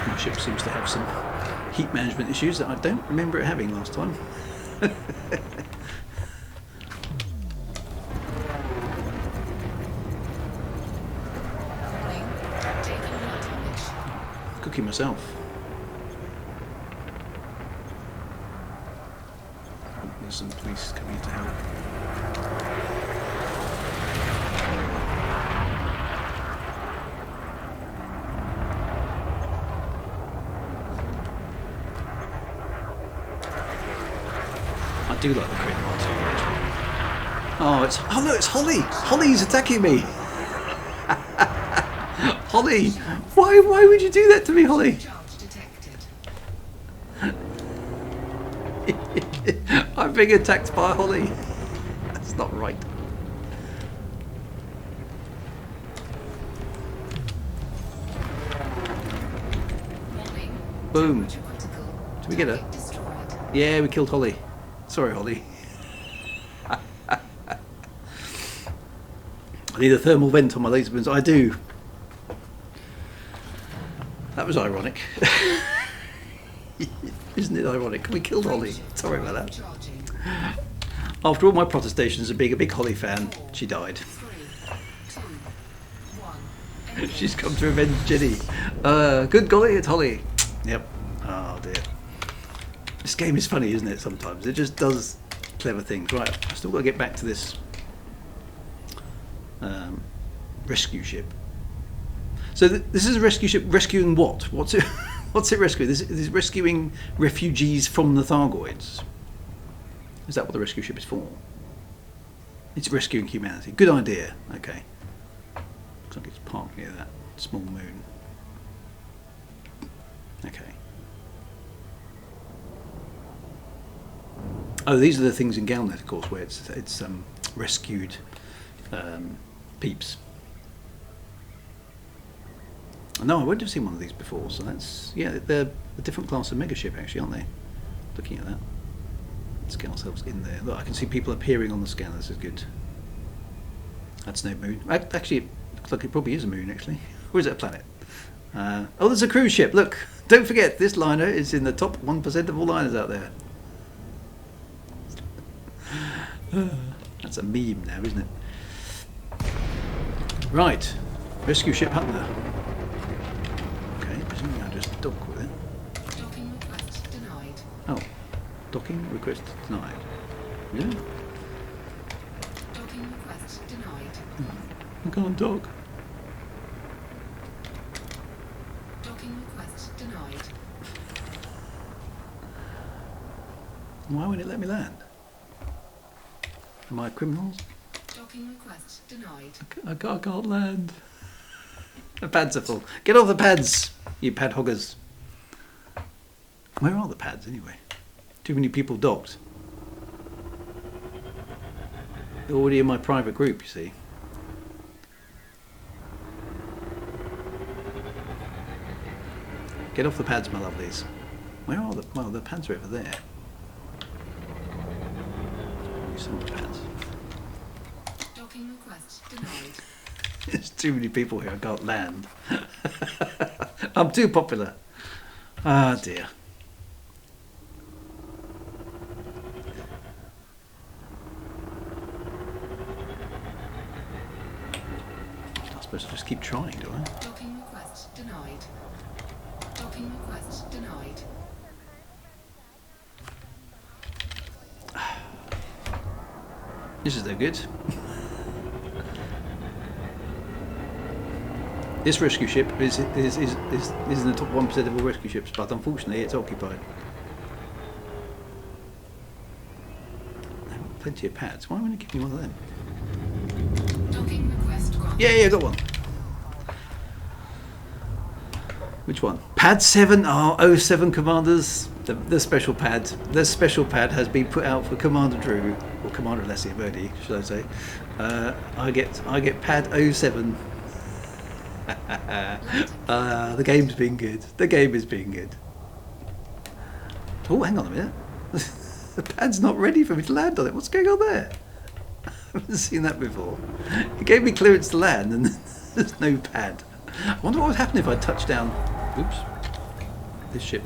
My ship seems to have some heat management issues that I don't remember it having last time. Cooking myself. There's some police coming to help. I do like the Crate Mark II actually. Oh no, it's Holly! Holly's attacking me! Holly! Why would you do that to me, Holly? I'm being attacked by Holly. That's not right. Boom. Did we get her? Yeah, we killed Holly. Sorry, Holly. I need a thermal vent on my laser beams. I do. That was ironic. Isn't it ironic? We killed Holly. Sorry about that. After all my protestations of being a big Holly fan, she died. She's come to revenge Ginny. Good golly, it's Holly. Yep. Oh dear. This game is funny, isn't it, sometimes? It just does clever things. Right, I've still got to get back to this rescue ship. So this is a rescue ship rescuing what? What's it rescuing? This is rescuing refugees from the Thargoids. Is that what the rescue ship is for? It's rescuing humanity. Good idea. Okay. Looks like it's parked near that small moon. Okay. Oh, these are the things in Galnet, of course, where it's rescued peeps. No, I wouldn't have seen one of these before, so that's, yeah, they're a different class of megaship actually, aren't they? Looking at that. Let's get ourselves in there. Look, I can see people appearing on the scanner. This is good. That's no moon. Actually, it looks like it probably is a moon, actually. Or is it a planet? Oh, there's a cruise ship. Look, don't forget, this liner is in the top 1% of all liners out there. That's a meme now, isn't it? Right. Rescue ship Hunter. Okay, presumably I'll just dock with it. Docking request denied. Oh, docking request denied. Yeah, Docking request denied. I can't dock. Docking request denied. Why won't it let me land? Am I criminals? Docking request denied. I can't land. The pads are full. Get off the pads, you pad hoggers. Where are the pads anyway? Too many people docked. They're already in my private group, you see. Get off the pads, my lovelies. Where are the... Well, the pads are over there. So much pads. Docking request denied. There's too many people here, I can't land. I'm too popular. Ah, dear. I'm supposed to just keep trying, do I? Docking request denied. Docking request denied. This is no good. This rescue ship is in the top 1% of all rescue ships, but unfortunately it's occupied. There are plenty of pads. Why won't it give me one of them? Docking request granted. Yeah, I got one. Which one? Pad 7? Oh, 07 commanders. The special pad. The special pad has been put out for Commander Drew, or Commander Leslie Verdi, should I say. I get pad 07. The game's been good. The game is being good. Oh, hang on a minute. The pad's not ready for me to land on it. What's going on there? I haven't seen that before. It gave me clearance to land and there's no pad. I wonder what would happen if I touched down... Oops. This ship.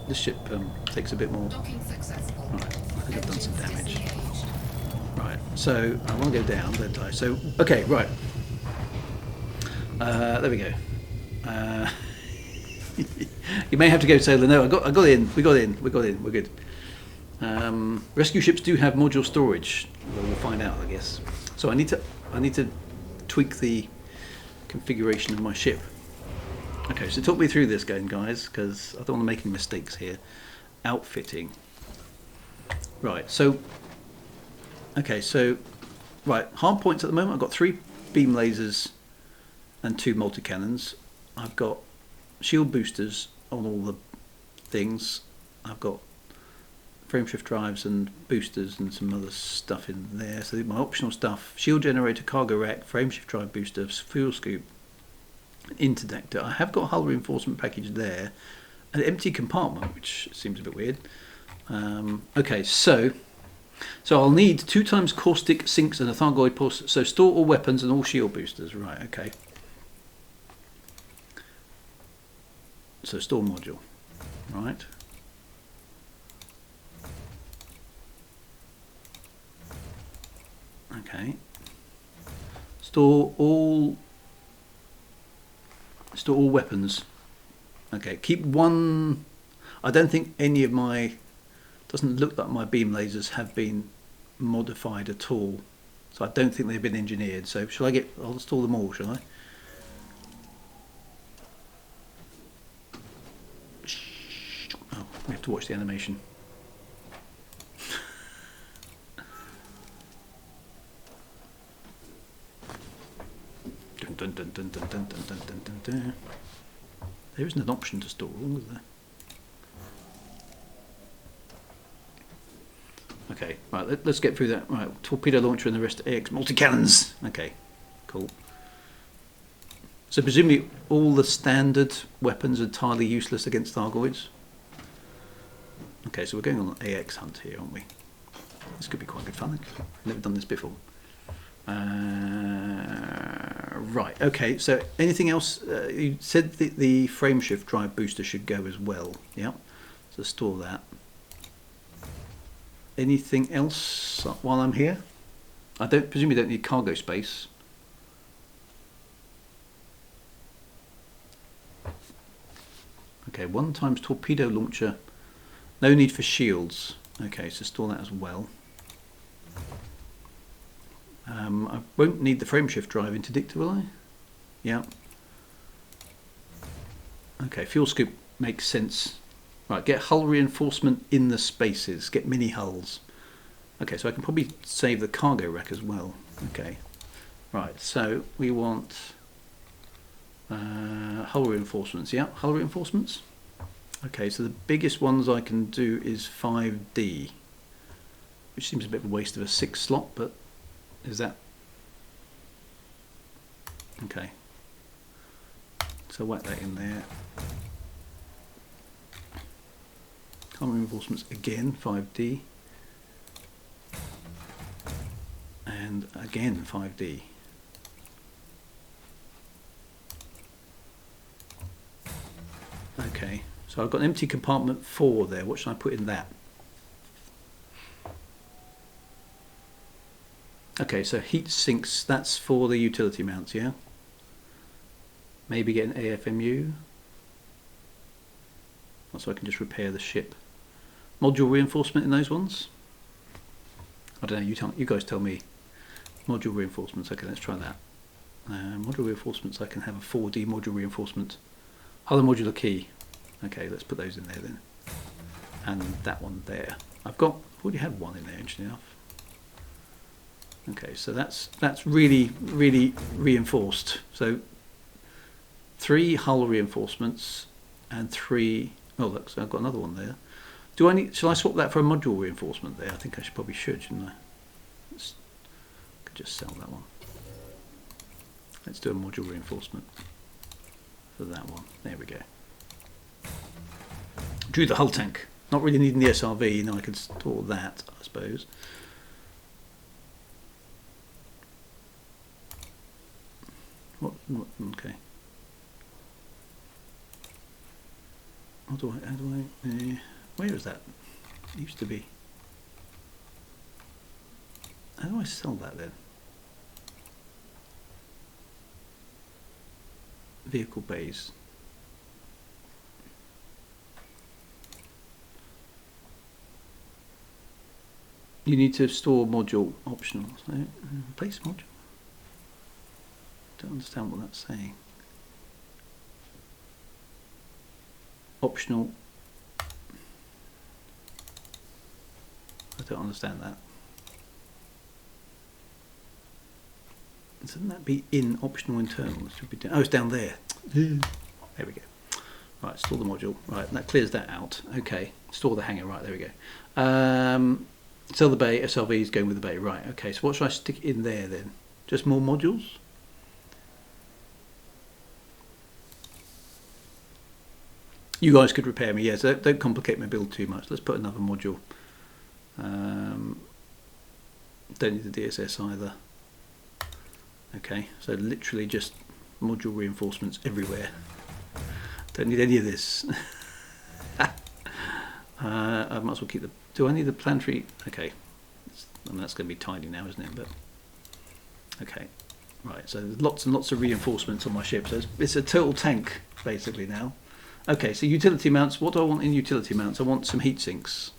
This ship takes a bit more... Docking successful. Right, I think I've done some Engines damage. disengaged. Right, so I want to go down, don't I? So, okay, right. There we go. You may have to go sailor. No, I got in. We got in. We're good. Rescue ships do have module storage. Well, we'll find out, I guess. So I need to tweak the configuration of my ship. Okay, so talk me through this again, guys, because I don't want to make any mistakes here. Outfitting. Right, so... Okay, so... Right, hard points at the moment. I've got 3 beam lasers and 2 multi-cannons. I've got shield boosters on all the things. I've got frameshift drives and boosters and some other stuff in there. So my optional stuff: shield generator, cargo rack, frameshift drive booster, fuel scoop, interdictor. I have got a hull reinforcement package there, an empty compartment, which seems a bit weird. Okay, so I'll need 2 times caustic sinks and a Thargoid pulse. So store all weapons and all shield boosters. Right, okay. So store module. Right. Okay. Store all weapons. Okay, keep 1. I don't think any of my... Doesn't look like my beam lasers have been modified at all. So I don't think they've been engineered. So shall I get... I'll install them all, shall I? Oh, we have to watch the animation. Dun, dun, dun, dun, dun, dun, dun, dun, dun, dun. There isn't an option to store all, is there? Okay, right, let's get through that. Right, torpedo launcher and the rest AX multi-cannons. Okay, cool. So presumably all the standard weapons are entirely useless against Thargoids? Okay, so we're going on an AX hunt here, aren't we? This could be quite good fun. I've never done this before. Right, okay, so anything else? You said the frame shift drive booster should go as well. Yeah, so store that. Anything else while I'm here? I presume you don't need cargo space. Okay, 1 times torpedo launcher. No need for shields. Okay, so store that as well. I won't need the frame shift drive interdictor, will I? Yeah. Okay, fuel scoop makes sense. Right, get hull reinforcement in the spaces. Get mini hulls. Okay, so I can probably save the cargo rack as well. Okay. Right, so we want hull reinforcements. Yeah, hull reinforcements. Okay, so the biggest ones I can do is 5D, which seems a bit of a waste of a 6 slot, but is that okay? So whack that in there. Hull reinforcements again, 5D, and again 5D. Okay, so I've got an empty compartment 4 there. What should I put in that? Okay, so heat sinks, that's for the utility mounts, yeah? Maybe get an AFMU. So I can just repair the ship. Module reinforcement in those ones? I don't know, you guys tell me. Module reinforcements, okay, let's try that. Module reinforcements, I can have a 4D module reinforcement. Other modular key. Okay, let's put those in there then. And that one there. I've already had one in there, interesting enough. Okay, so that's really reinforced. So 3 hull reinforcements and 3. Oh, look, so I've got another one there. Shall I swap that for a module reinforcement there? I think I probably should, shouldn't I? Could just sell that one. Let's do a module reinforcement for that one. There we go. Drew the hull tank. Not really needing the SRV. Now I can store that, I suppose. Okay. How do I, where is that? It used to be. How do I sell that then? Vehicle bays. You need to store module optional. So, place module. Don't understand what that's saying. Optional. I don't understand that. Shouldn't that be in optional internal? It should be oh, it's down there. There we go. Right, store the module. Right, that clears that out. Okay, store the hanger. Right, there we go. Sell the bay. SLV is going with the bay. Right. Okay. So what should I stick in there then? Just more modules. You guys could repair me. Yes. Don't complicate my build too much. Let's put another module. Don't need the DSS either. Okay. So literally just module reinforcements everywhere. Don't need any of this. I might as well keep the. Do I need the planetary? Okay, I mean, that's going to be tiny now, isn't it? But okay, right. So there's lots and lots of reinforcements on my ship. So it's a total tank basically now. Okay, so utility mounts. What do I want in utility mounts? I want some heat sinks.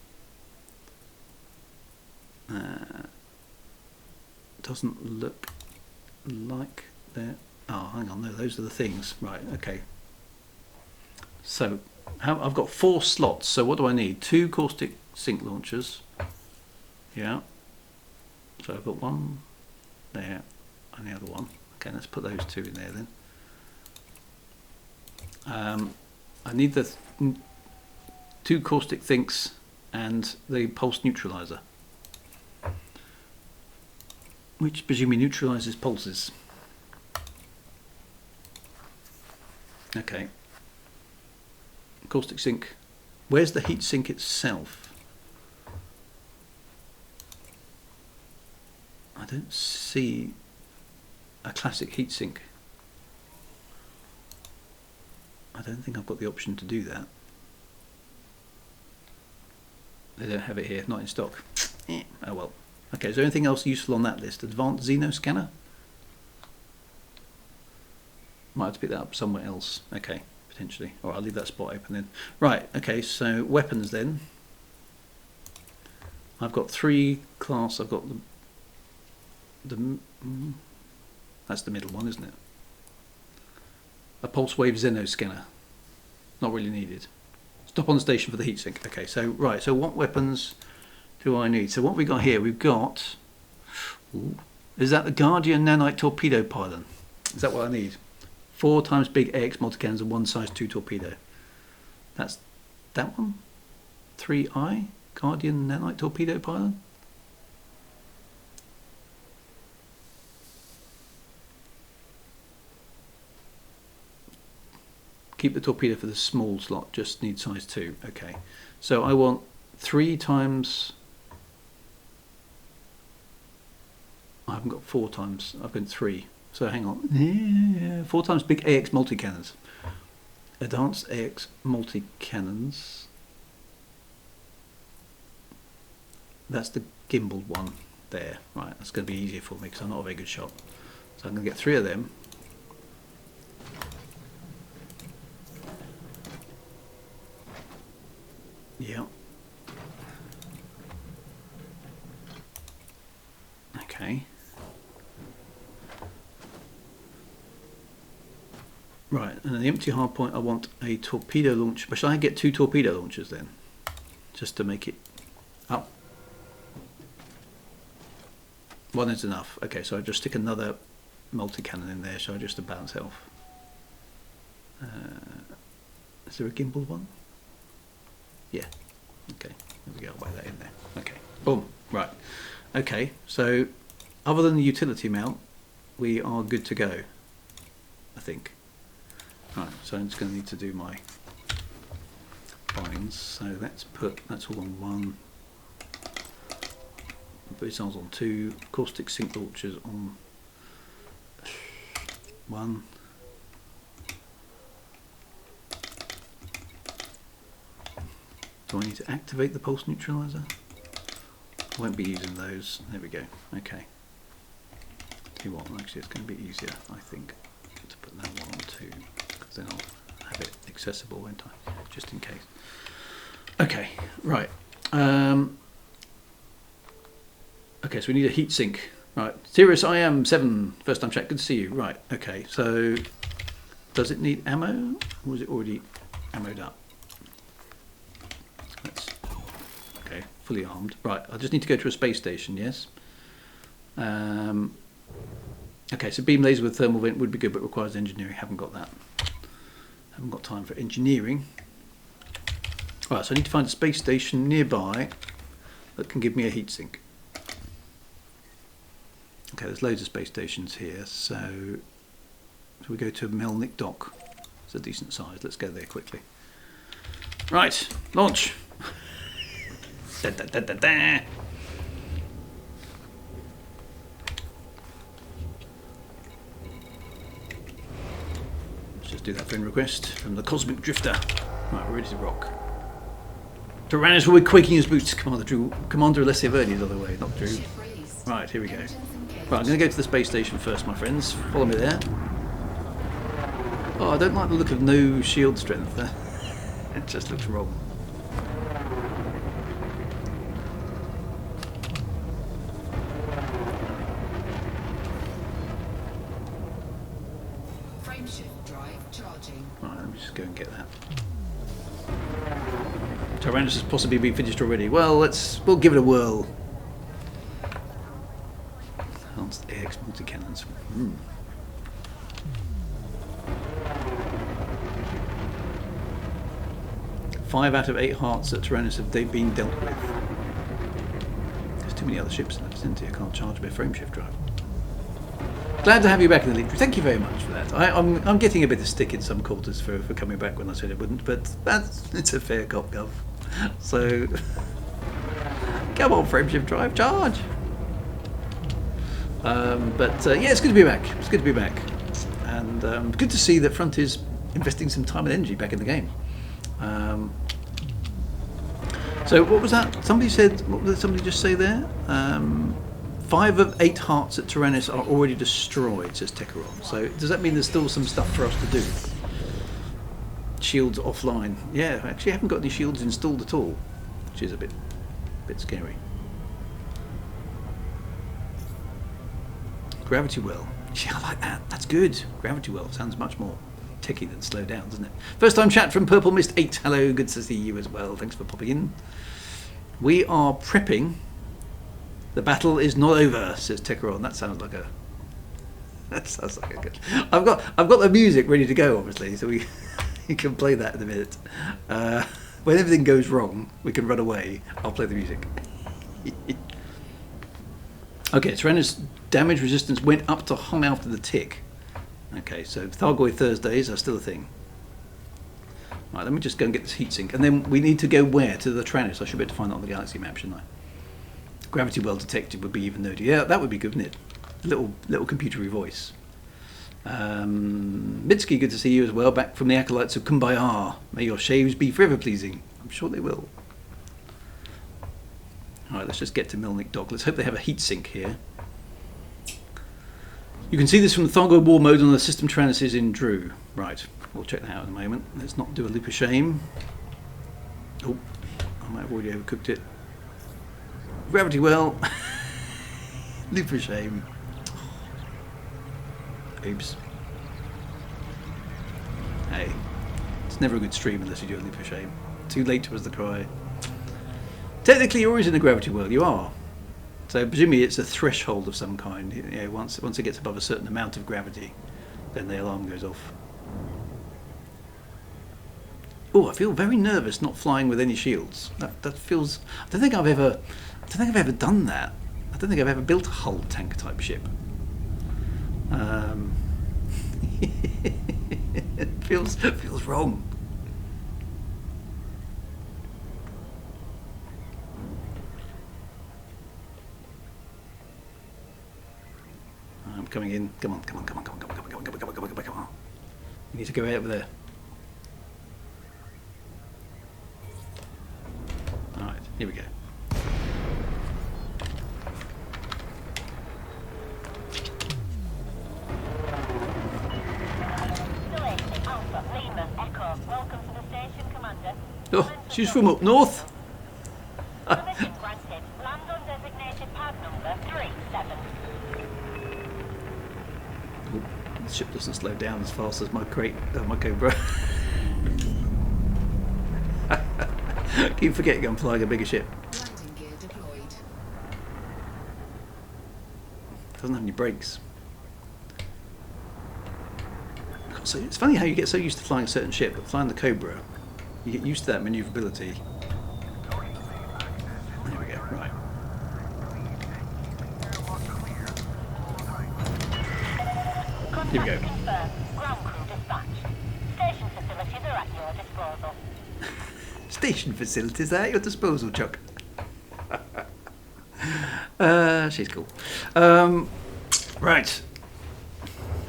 Doesn't look like they're. Oh, hang on. No, those are the things. Right. Okay. So I've got 4 slots. So what do I need? 2 caustic sink launchers. Yeah. So I've got 1 there and the other one. Okay, let's put those 2 in there then. I need the 2 caustic thinks and the pulse neutralizer, which presumably neutralizes pulses. Okay. Caustic sink. Where's the heat sink itself? I don't see a classic heatsink. I don't think I've got the option to do that. They don't have it here, not in stock. Oh well. Okay, is there anything else useful on that list? Advanced Xeno scanner? Might have to pick that up somewhere else. Okay, potentially. Alright, I'll leave that spot open then. Right, okay, so weapons then. I've got 3 class. I've got that's the middle one, isn't it? A pulse wave Xeno scanner. Not really needed. Stop on the station for the heatsink. Okay, so right, so what weapons do I need? So what we got here, we've got... Ooh, is that the Guardian nanite torpedo pylon? Is that what I need? 4 times big AX multicannons and 1 size 2 torpedo. That's that one? 3I? Guardian nanite torpedo pylon? Keep the torpedo for the small slot, just need size 2. Okay, so I want 3 times... I haven't got 4 times, I've got 3. So hang on, yeah, 4 times big AX multi-cannons. Advanced AX multi-cannons. That's the gimbaled one there. Right, that's going to be easier for me because I'm not a very good shot. So I'm going to get 3 of them. Yeah. Okay. Right, and in the empty hard point I want a torpedo launch. But should I get 2 torpedo launchers then? Just to make it up. 1 is enough. Okay, so I just stick another multi-cannon in there, so just to balance it off. Is there a gimbal one? Yeah. Okay, there we go, I'll whack that in there. Okay, boom, right. Okay, so other than the utility mount, we are good to go, I think. Right, so I'm just going to need to do my binds. So that's all on 1. Missiles on 2. Caustic sink launchers on 1. Do I need to activate the pulse neutralizer? I won't be using those. There we go. Okay. Tell you what, actually it's going to be easier, I think, to put that one on 2, because then I'll have it accessible, won't I? Just in case. Okay, right. Okay, so we need a heat sink. Right, Sirius I am 7, first time chat, good to see you. Right, okay, so does it need ammo, or is it already ammoed up? Okay, fully armed. Right, I just need to go to a space station, yes? Okay, so beam laser with thermal vent would be good, but requires engineering. Haven't got that. Haven't got time for engineering. Right, so I need to find a space station nearby that can give me a heatsink. Okay, there's loads of space stations here, so we go to Melnik Dock. It's a decent size. Let's go there quickly. Right, launch. Da, da, da, da, da. Let's just do that friend request from the Cosmic Drifter. Right, we're ready to rock. Tyrannus will be quaking his boots. Commander Alessia Verdi is on the way, not Drew. Right, here we go. Right, I'm going to go to the space station first, my friends. Follow me there. Oh, I don't like the look of no shield strength there. It just looks wrong. Frameshift drive charging. Right, let me just go and get that. Tyrannus has possibly been finished already. Well, we'll give it a whirl. Enhanced AX multi-cannons. 5 out of 8 hearts that Tyrannus have been dealt with. There's too many other ships in the vicinity. I can't charge my frameshift drive. Glad to have you back in the lead. Thank you very much for that. I'm getting a bit of stick in some quarters for coming back when I said I wouldn't, but it's a fair cop, Gov. So, come on, frameshift drive, charge! Yeah, it's good to be back. It's good to be back, and good to see that Front is investing some time and energy back in the game. So what was that? Somebody said. What did somebody just say there? 5 of 8 hearts at Tyrannus are already destroyed, says Techeron. So does that mean there's still some stuff for us to do? Shields offline. Yeah, actually, I haven't got any shields installed at all, which is a bit scary. Gravity well. Yeah, I like that. That's good. Gravity well sounds much more techie than slow down, doesn't it? First time chat from Purple Mist 8. Hello, good to see you as well. Thanks for popping in. We are prepping. The battle is not over, says Techeron. That sounds like a. That sounds like a good. I've got the music ready to go, obviously, so we can play that in a minute. When everything goes wrong, we can run away. I'll play the music. Okay, Tyrannus damage resistance went up to high after the tick. Okay, so Thargoid Thursdays are still a thing. Right, let me just go and get this heatsink, and then we need to go where? To the Tyrannus. I should be able to find that on the galaxy map, shouldn't I? Gravity well detected would be even nerdy. Yeah, that would be good, wouldn't it? A little computery voice. Mitsuki, good to see you as well. Back from the acolytes of Kumbaya. May your shaves be forever pleasing. I'm sure they will. Alright, let's just get to Milnick Dock. Let's hope they have a heatsink here. You can see this from the Thargoid War mode on the system Tyrannuses in Drew. Right, we'll check that out in a moment. Let's not do a loop of shame. Oh, I might have already overcooked it. Gravity well. Loop of shame. Oops. Hey, it's never a good stream unless you do a leap of shame. Too late was the cry. Technically, you're always in the gravity world. You are. So presumably, it's a threshold of some kind. You know, once it gets above a certain amount of gravity, then the alarm goes off. Oh, I feel very nervous not flying with any shields. That feels. I don't think I've ever done that. I don't think I've ever built a hull tank type ship. It feels wrong. I'm coming in. Come on. You need to go over there. Alright, here we go. Oh, she's from up north. Permission granted. Land on designated pad number 37. Oh, the ship doesn't slow down as fast as my Cobra. Keep forgetting I'm flying a bigger ship. Landing gear deployed. Doesn't have any brakes. So it's funny how you get so used to flying a certain ship, but flying the Cobra, you get used to that manoeuvrability. There we go, right. Here we go. Confirmed. Ground crew dispatched. Station facilities are at your disposal. Station facilities are at your disposal, Chuck. She's cool. Right.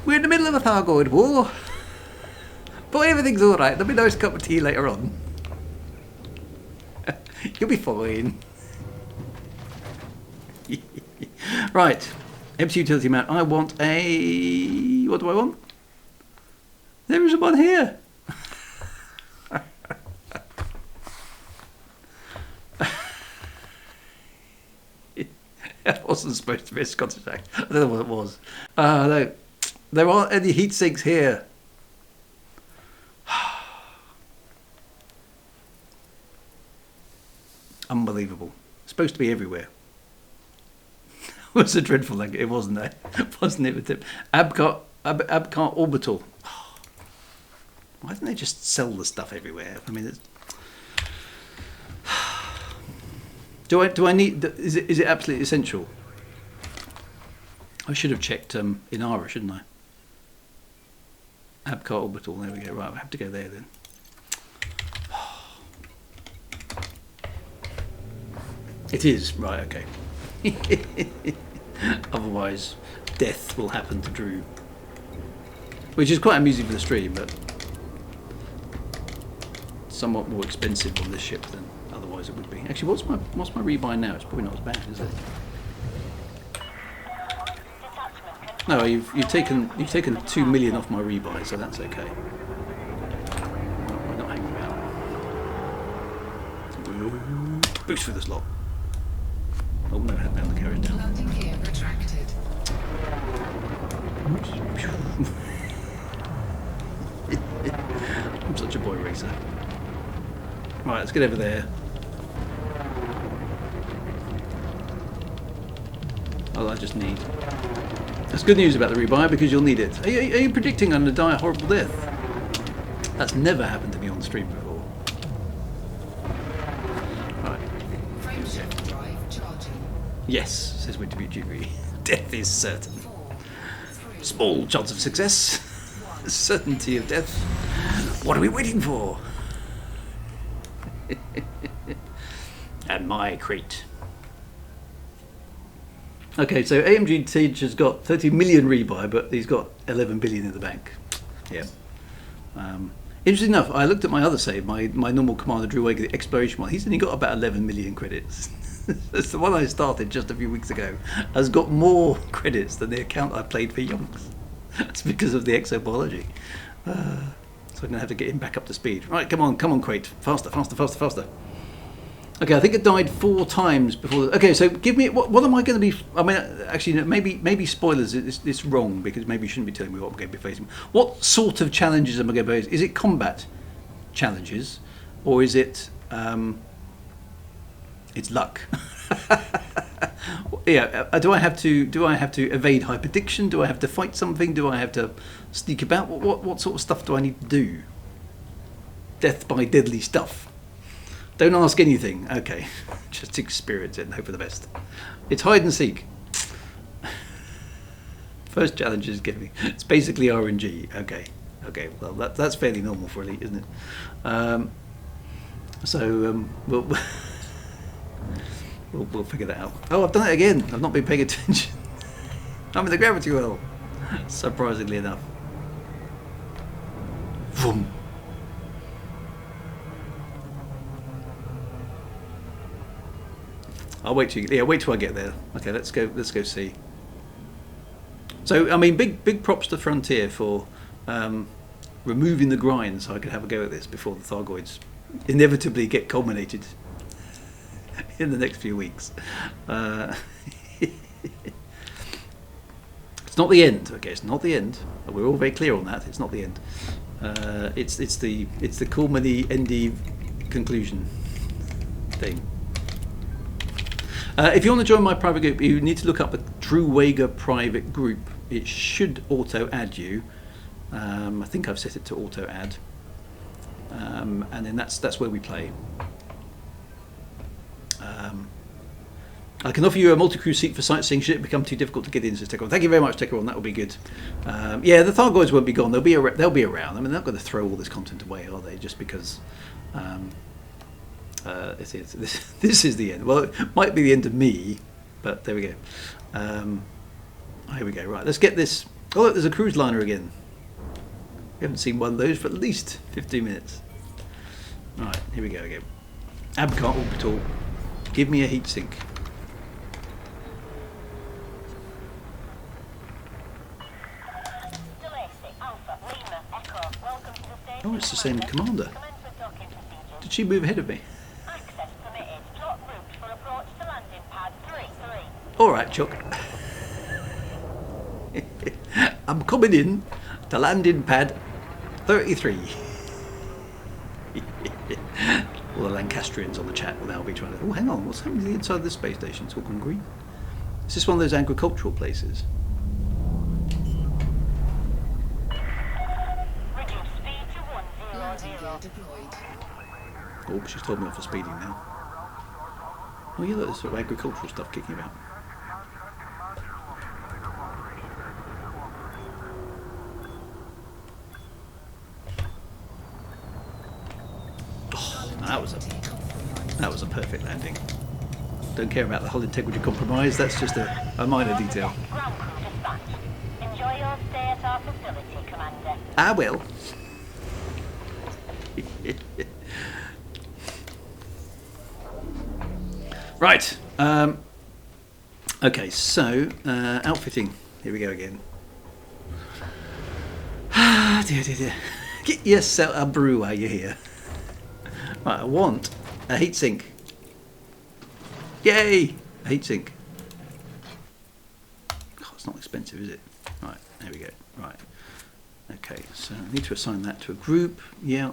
We're in the middle of a Thargoid war. But everything's alright. There'll be a nice cup of tea later on. You'll be fine. Right. Empty utility mount. I want a... What do I want? There is one here. That wasn't supposed to be a Scottish accent. I don't know what it was. No. There aren't any heat sinks here. Unbelievable. It's supposed to be everywhere. It was a dreadful thing. It wasn't there. Wasn't it with the Abcart Orbital? Why didn't they just sell the stuff everywhere? I mean, it's... Do I need? Is it absolutely essential? I should have checked Inara, shouldn't I? Abcart Orbital. There we go. Right, I have to go there then. It is right. Okay. Otherwise, death will happen to Drew. Which is quite amusing for the stream, but somewhat more expensive on this ship than otherwise it would be. Actually, what's my rebuy now? It's probably not as bad, is it? No, you've taken 2 million off my rebuy, so that's okay. We're not hanging about. Boost through this lot. Oh no, head down the carriage down. Landing gear retracted. I'm such a boy racer. Right, let's get over there. Oh, I just need. That's good news about the rebuy because you'll need it. Are you predicting I'm going to die a horrible death? That's never happened to me on stream before. Right. Frameshift drive charging. Yes, says WGB. Death is certain. 4, 3, Small chance of success. Certainty of death. What are we waiting for? And my crate. Okay, so AMG Teach has got 30 million rebuy, but he's got 11 billion in the bank. Yeah. Interesting enough, I looked at my other save, my normal Commander Drew Wagar, the exploration one. He's only got about 11 million credits. That's the one I started just a few weeks ago. Has got more credits than the account I played for Yonks. That's because of the exobiology. So I'm going to have to get him back up to speed. Right, come on, Crate. Faster. Okay, I think it died 4 times before. Okay, so give me what am I going to be? I mean, actually, no, maybe spoilers. It's wrong because maybe you shouldn't be telling me what I'm going to be facing. What sort of challenges am I going to be facing? Is it combat challenges, or is it it's luck? Yeah. Do I have to evade hyperdiction? Do I have to fight something? Do I have to sneak about? What sort of stuff do I need to do? Death by deadly stuff. Don't ask anything. Okay, just experience it and hope for the best. It's hide and seek. First challenge is giving. It's basically RNG. Okay. Well, that's fairly normal for Elite, isn't it? We'll figure that out. Oh, I've done it again. I've not been paying attention. I'm in the gravity well. Surprisingly enough. Vroom. I'll wait till I get there. Okay, let's go see. So I mean, big props to Frontier for removing the grind, so I could have a go at this before the Thargoids inevitably get culminated in the next few weeks. It's not the end. Okay, it's not the end. We're all very clear on that. It's not the end. It's the culminating endy conclusion thing. If you want to join my private group, you need to look up the Drew Wagar private group. It should auto add you. I think I've set it to auto add, and then that's where we play. I can offer you a multi-crew seat for sightseeing should it become too difficult to get in. Says Tekron. Thank you very much, Tekron. That will be good. Yeah, the Thargoids won't be gone. They'll be around. I mean, they're not going to throw all this content away, are they? Just because. This is the end. Well, it might be the end of me, but there we go. Here we go. Right, let's get this. Oh, look, there's a cruise liner again. We haven't seen one of those for at least 15 minutes. Right, here we go again. Abcar Orbital. Give me a heat sink. Oh, it's the same commander. Did she move ahead of me? All right, Chuck. I'm coming in to landing pad 33. All the Lancastrians on the chat will now be trying to. Oh, hang on. What's happening to the inside of this space station? It's all gone green. Is this one of those agricultural places? Landing gear deployed. Oh, she's told me off for speeding now. Oh yeah, there's sort of agricultural stuff kicking about. Oh, that was a perfect landing. Don't care about the hull integrity compromise. That's just a minor detail. Ground crew dispatch. Enjoy your stay at our facility, Commander. I will. Right. Okay, so outfitting. Here we go again. Ah, dear, dear, dear. Get yourself a brew while you're here. Right, I want a heatsink. Yay! A heatsink. God, it's not expensive, is it? Right, there we go. Right. Okay, so I need to assign that to a group. Yeah.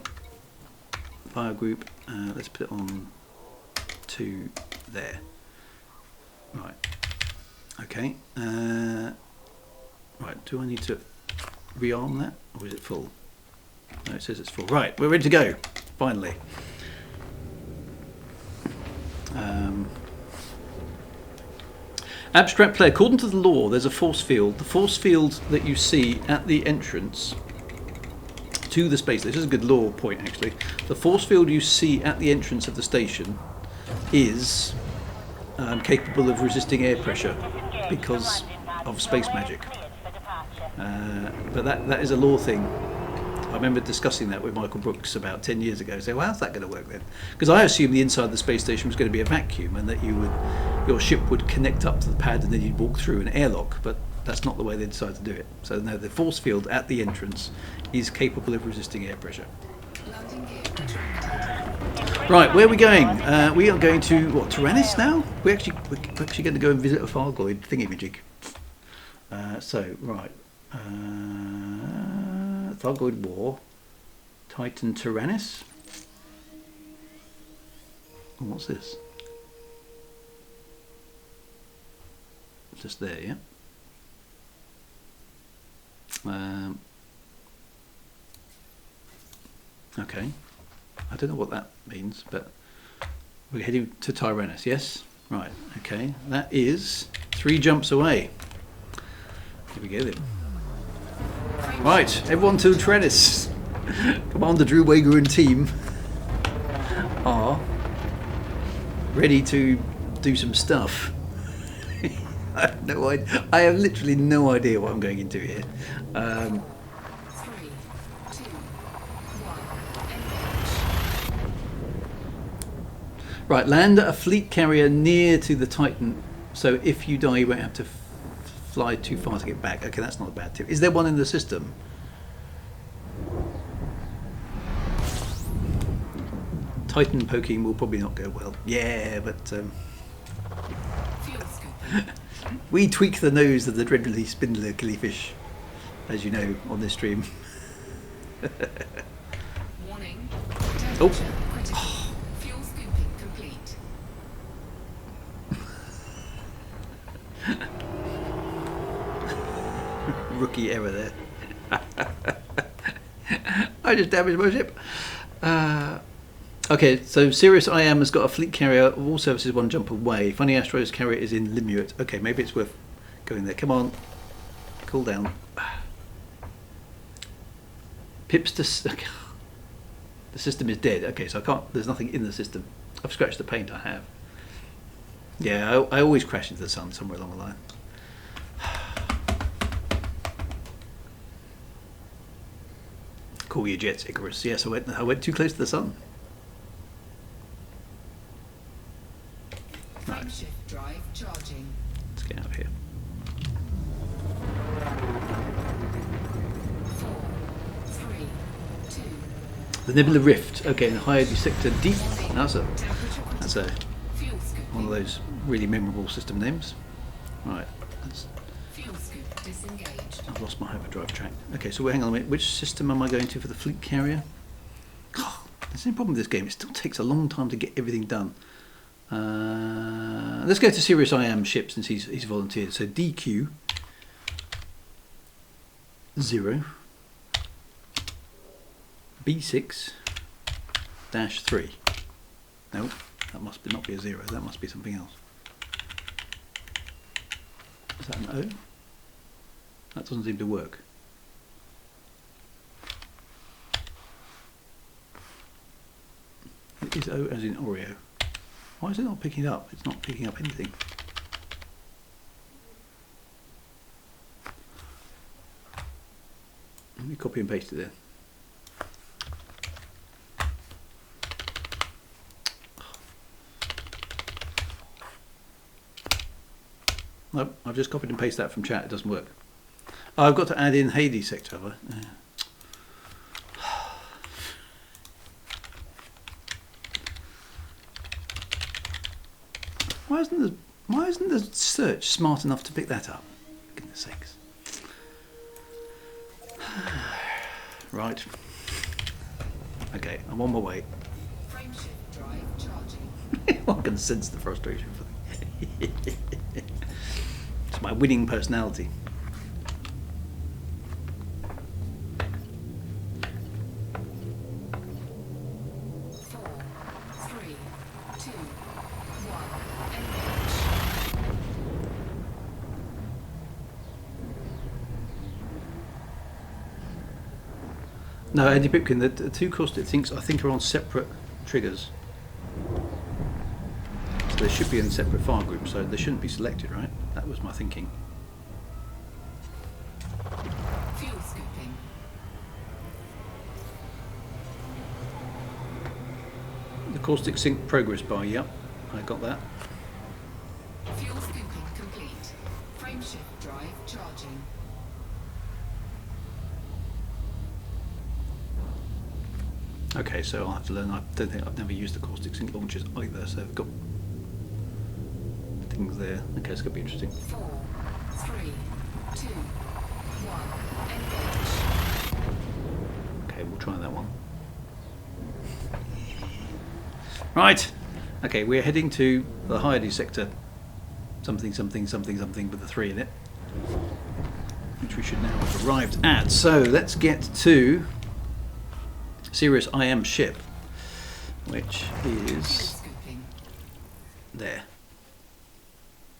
Fire group. Let's put it on to there. Right. Okay. Right, do I need to rearm that? Or is it full? No, it says it's full. Right, we're ready to go. Finally. Abstract play. According to the law, there's a force field. The force field that you see at the entrance to the space. This is a good law point, actually. The force field you see at the entrance of the station is capable of resisting air pressure because of space magic. But that is a law thing. I remember discussing that with Michael Brooks about 10 years ago. So, well, how's that going to work then? Because I assumed the inside of the space station was going to be a vacuum and that your ship would connect up to the pad and then you'd walk through an airlock. But that's not the way they decided to do it. So, no, the force field at the entrance is capable of resisting air pressure. Landing gear retracted. Right, where are we going? We are going to, what, Tyrannus now? We're actually going to go and visit a Fargoid thingy-majig. Right. Fargoid War. Titan Tyrannus. And what's this? Just there, yeah? Okay. I don't know what that means, but we're heading to Tyrannus, yes? Right, okay. That is 3 jumps away. Here we go then. Right, everyone to Tyrannus. Commander Drew Wagar and team are ready to do some stuff. I have literally no idea what I'm going into here. 3, 2, 1, engage. Right, land a fleet carrier near to the Titan, so if you die you won't have to fly too far to get back. Okay, that's not a bad tip. Is there one in the system? Titan poking will probably not go well. Yeah, but Fuel scooping. we tweak the nose of the dreadfully spindler killifish, as you know, on this stream. Warning. Oh. Temperature critical. Fuel scooping complete. Rookie error there. I just damaged my ship. Okay, so Sirius IM has got a fleet carrier of all services 1 jump away. Funny Astro's carrier is in Limuit. Okay, maybe it's worth going there. Come on. Cool down. The system is dead. Okay, so I can't. There's nothing in the system. I've scratched the paint. I have. Yeah, I always crash into the sun somewhere along the line. Call your jets, Icarus. Yes, I went too close to the sun. Right, Frameshift drive charging. let's get out of here. 4, 3, 2, The Nebula Rift. Okay, in higher sector deep. That's temperature critical. Fuel scooping. one of those really memorable system names. Right, Fuel scoop disengaged. I've lost my hyperdrive track. Okay, so hang on a minute. Which system am I going to for the fleet carrier? Oh, there's no problem with this game. It still takes a long time to get everything done. Let's go to Sirius IM ship since he's volunteered. So DQ 0 B6 -3. No, that must not be a 0. That must be something else. Is that an O? That doesn't seem to work. It is O as in Oreo. Why is it not picking it up? It's not picking up anything. Let me copy and paste it there. Nope, I've just copied and pasted that from chat. It doesn't work. Oh, I've got to add in Hades sector, have I? Yeah. Why isn't the search smart enough to pick that up? For goodness sakes. Right. Okay, I'm on my way. Frameshift drive charging. I can sense the frustration for me. It's my winning personality. Four, three, two, one. Engage. No, Andy Pipkin, the two caustic things I think are on separate triggers. So they should be in separate file groups, so they shouldn't be selected, right? That was my thinking. Fuel scooping. The caustic sync progress bar, yep, I got that. Fuel scooping complete. Frameshift drive charging. Okay, so I'll have to learn. I don't think I've never used the caustic sync launchers either, so I've got things there. Okay, it's going to be interesting. 4, 3, 2, 1. Engage. Okay, we'll try that one. Right. Okay, we're heading to the Hyades sector. Something, something, something, something with the 3 in it. Which we should now have arrived at. So let's get to Sirius IM ship, which Fuel is scooping. there.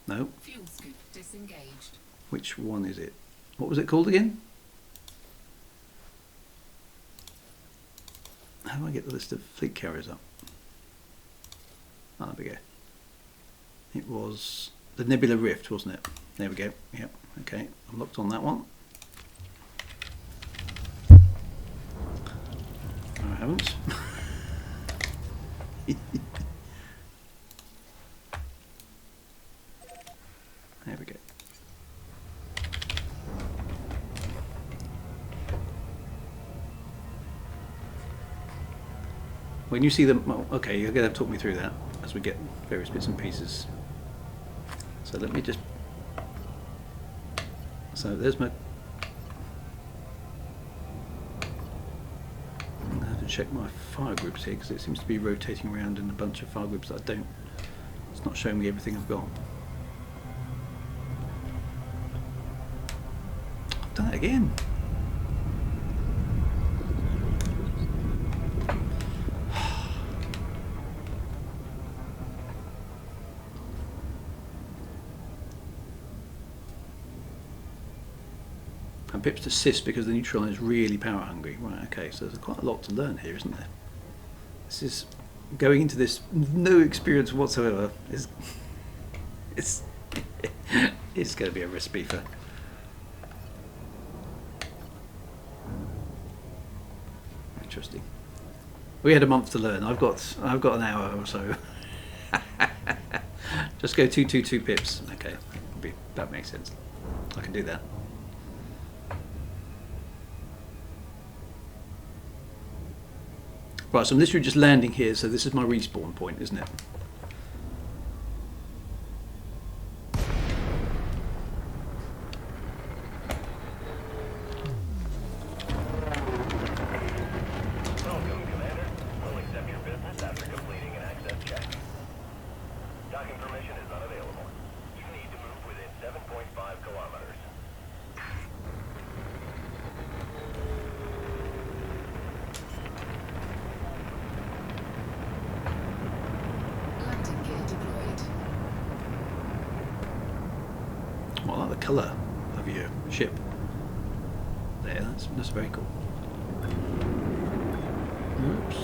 No, Fuel scoop disengaged. which one is it? What was it called again? How do I get the list of fleet carriers up? Ah, there we go. It was the Nebula Rift, wasn't it? There we go. Yep. Okay, I'm locked on that one. No, I haven't. There we go. When you see them, well, okay, you're going to talk me through that as we get various bits and pieces. So let me just. So there's my. I'm going to have to check my fire groups here because it seems to be rotating around in a bunch of fire groups that I don't. It's not showing me everything I've got. I've done it again. And Pip's assist because the neutron is really power hungry. Right, okay, so there's quite a lot to learn here, isn't there? This is going into this no experience whatsoever. It's it's going to be a recipe for. Interesting. We had a month to learn. I've got an hour or so. Just go 222 pips. Okay, that makes sense. I can do that. Right, so I'm literally just landing here, so this is my respawn point, isn't it? Welcome, Commander. We'll accept your business after completing an access check. Docking permission is unavailable. You need to move within 7.5 kilometers. Landing gear deployed. Well, I like the colour of your ship. There, that's very cool. Oops.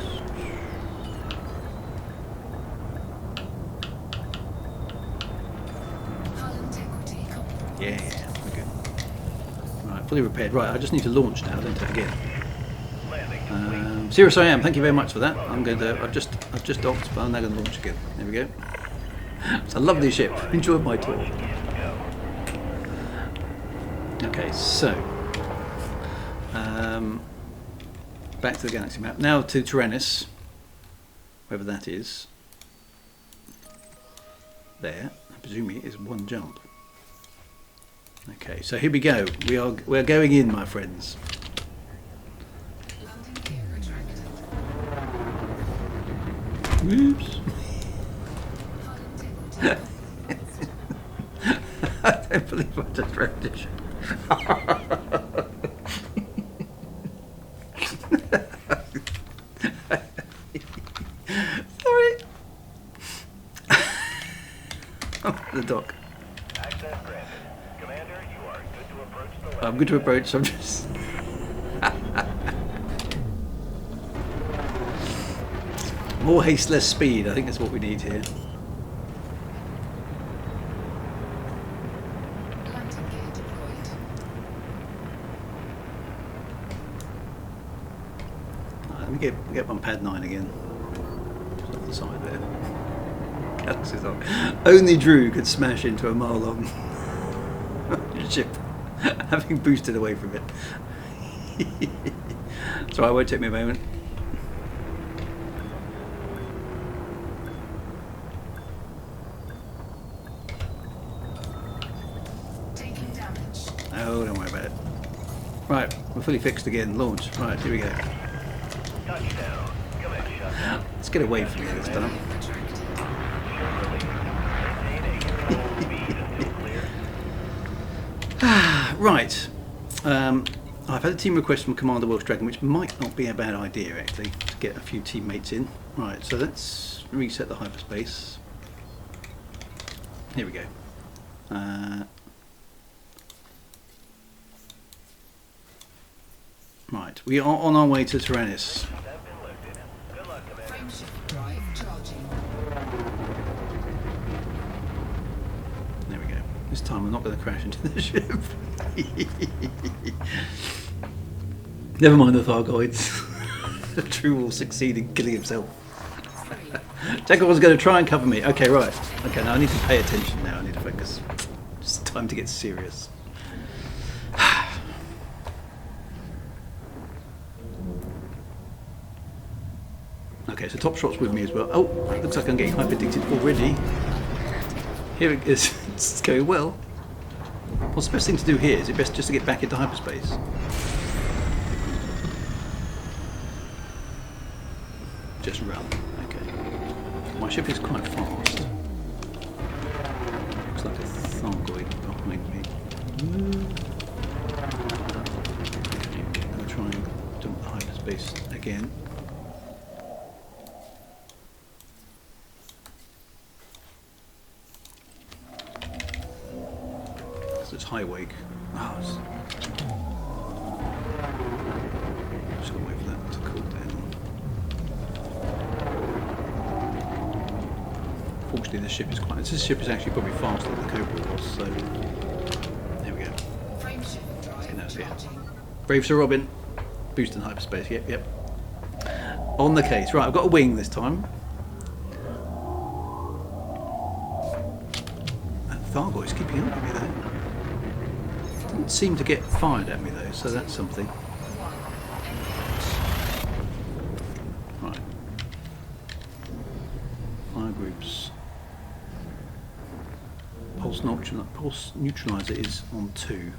Fully repaired. Right, I just need to launch now, don't I, again. Serious I am. Thank you very much for that. I'm going to. I've just docked, but I'm now going to launch again. There we go. It's a lovely ship. Enjoyed my tour. Okay, so back to the galaxy map. Now to Tyrannus, wherever that is. There, I presume it is one jump. Okay, so here we go. We're going in, my friends. Landing gear retracted. Oops. I don't believe I just read it. Sorry. The dock. Access granted. Commander, you are good to approach the I'm good to approach. I'm just. More haste, less speed. I think that's what we need here. Landing gear deployed. Right, let me get on pad 9 again. Just off the side there. Galaxy's on. Only Drew could smash into a mile-long ship, having boosted away from it. So it won't take me a moment. Taking damage. Oh, don't worry about it. Right, we're fully fixed again. Launch. Right, here we go. touchdown. Command shutdown. Let's get away from here this time. Retracted. Maintain a controlled speed until clear. Right. I've had a team request from Commander Welsh Dragon, which might not be a bad idea actually, to get a few teammates in. Right, so let's reset the hyperspace. Here we go. Right, we are on our way to Tyrannus. Have been lifted. Good luck, Commander. Frameshift drive charging. There we go. This time I'm not going to crash into the ship. Never mind the Thargoids. The True will succeed in killing himself. Jacob was going to try and cover me. Okay, right. Okay, now I need to pay attention now. I need to focus. It's time to get serious. Okay, so Top Shot's with me as well. Oh, looks like I'm getting hyper-addicted already. Here it is. It's going well. What's the best thing to do here? Is it best just to get back into hyperspace? Just run. Okay. My ship is quite fast. Looks like a Thargoid behind me. Okay, I'm going to try and dump the hyperspace again. So it's high wake. Oh, just gotta wait for that to cool down. Fortunately, this ship is actually probably faster than the Cobra was. So there we go. Frameshift drive that's it. charging. Brave Sir Robin, boosting hyperspace. Yep. On the case. Right, I've got a wing this time. And Thargoid's keeping up with me though. Didn't seem to get fired at me though, so that's something. Right. Fire groups. Pulse neutralizer is on 2.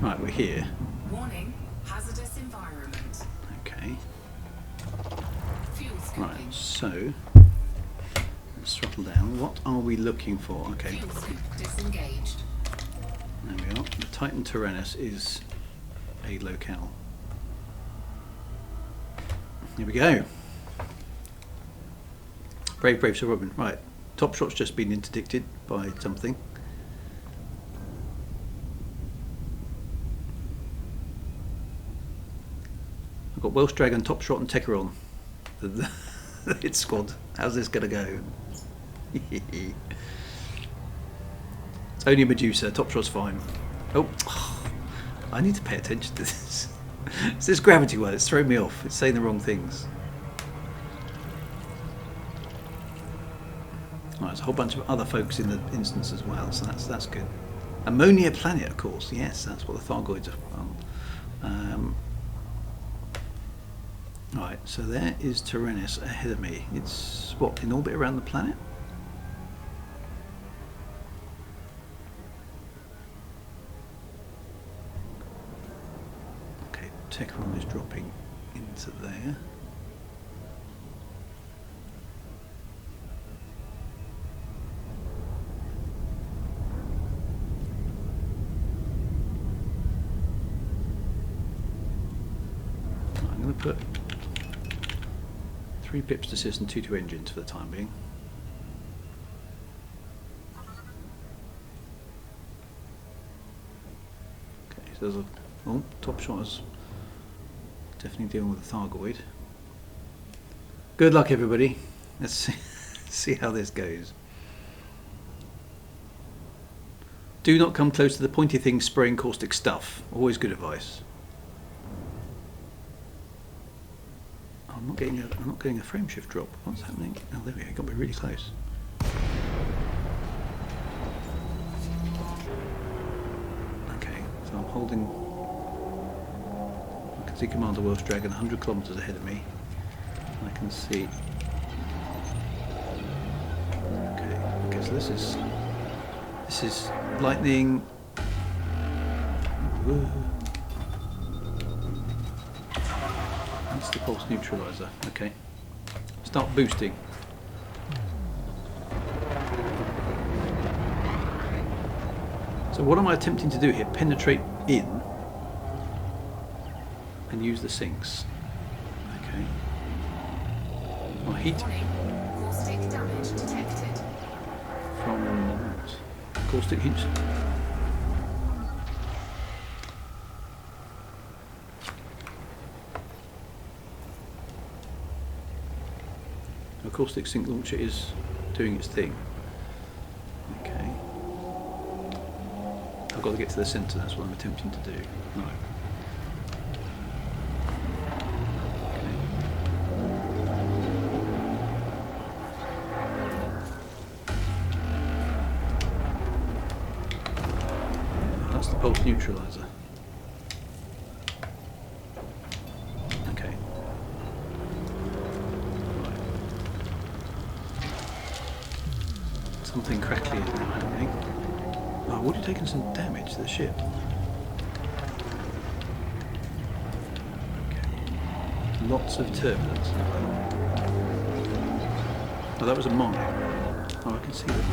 Right, we're here. Warning, hazardous environment. Okay. Fuel Right, scooping. so let's throttle down. What are we looking for? Okay, Fuel scoop disengaged. there we are. The Titan Tyrannus is a locale. Here we go. Brave Sir Robin. Right, Top Shot's just been interdicted by something. I've got Welsh Dragon, Top Shot and Techeron. The hit squad. How's this going to go? It's Only Medusa. Top shot's fine. Oh, I need to pay attention to this. It's this gravity one. It's throwing me off. It's saying the wrong things. Right, there's a whole bunch of other folks in the instance as well, so that's good. Ammonia planet, of course. Yes, that's what the Thargoids are from. Right, so there is Tyrannus ahead of me. It's what, in orbit around the planet? Okay, Techron is dropping into there. I'm going to put 3 pips to assist and 2 to engines for the time being. Okay, so there's a top shot is definitely dealing with a Thargoid. Good luck, everybody. Let's see how this goes. Do not come close to the pointy things spraying caustic stuff. Always good advice. I'm not getting a frame shift drop. What's happening? Oh, there we go. Got me really close. Okay, so I'm holding. I can see Commander Welsh Dragon 100 kilometers ahead of me. I can see. Okay, so this is lightning. Whoa. That's the pulse neutralizer. Okay. Start boosting. So what am I attempting to do here? Penetrate in and use the sinks. Okay. Oh, heat Warning. Caustic damage detected. from what? Caustic heat. The caustic sink launcher is doing its thing. Okay. I've got to get to the centre, that's what I'm attempting to do. No. Okay. That's the pulse neutralizer. Okay. Something crackly is now happening. Oh, would have taken some damage to the ship. Okay. Lots of turbulence. Oh, that was a mine. Oh, I can see them.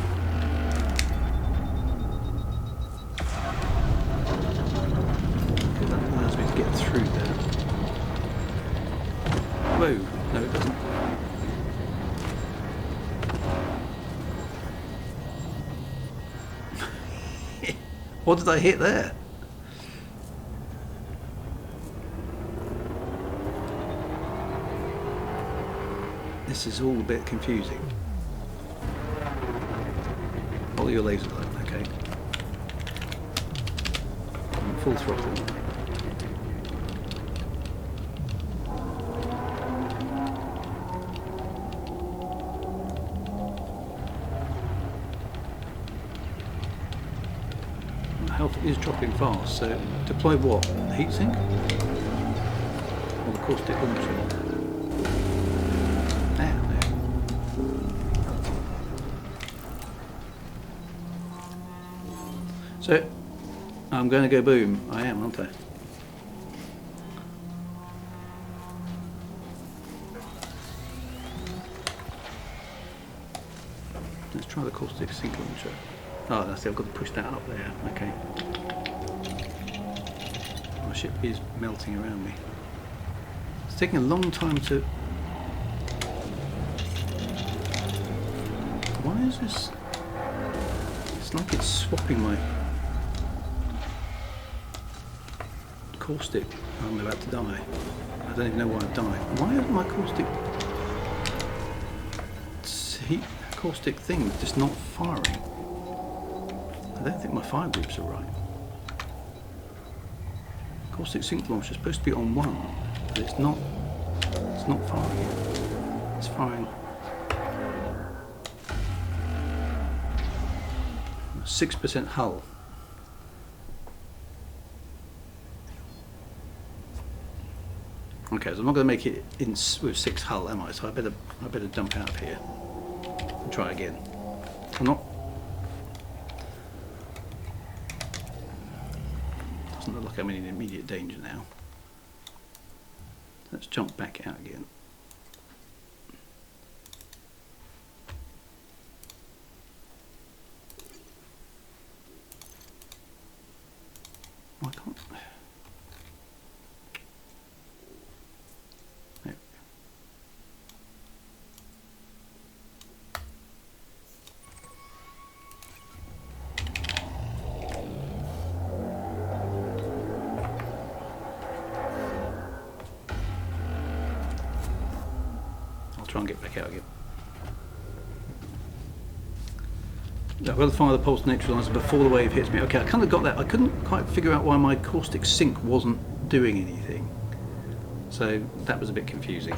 Okay, that allows me to get through there. Whoa! No, it doesn't. What did I hit there? This is all a bit confusing. Follow your laser light, okay. Full throttle. Health is dropping fast, so deploy what? The heatsink? Or the caustic launcher? There. So, I'm going to go boom. I am, aren't I? Let's try the caustic sink launcher. Oh, that's it. I've got to push that up there. Okay. My ship is melting around me. It's taking a long time to... Why is this... It's like it's swapping my... caustic. I'm about to die. I don't even know why I've died. Why isn't my caustic... caustic thing just not firing? I don't think my fire groups are right. Caustic sink launcher is supposed to be on 1, but it's not. It's not firing it. It's firing 6% hull. Okay, so I'm not going to make it in with 6 hull, am I? So I better dump out of here and try again. I'm not. Doesn't look like I'm in immediate danger now. Let's jump back out again. Why can't I? There. I'll try and get back out again. I've got to fire the pulse neutralizer before the wave hits me. Okay, I kind of got that. I couldn't quite figure out why my caustic sink wasn't doing anything. So that was a bit confusing.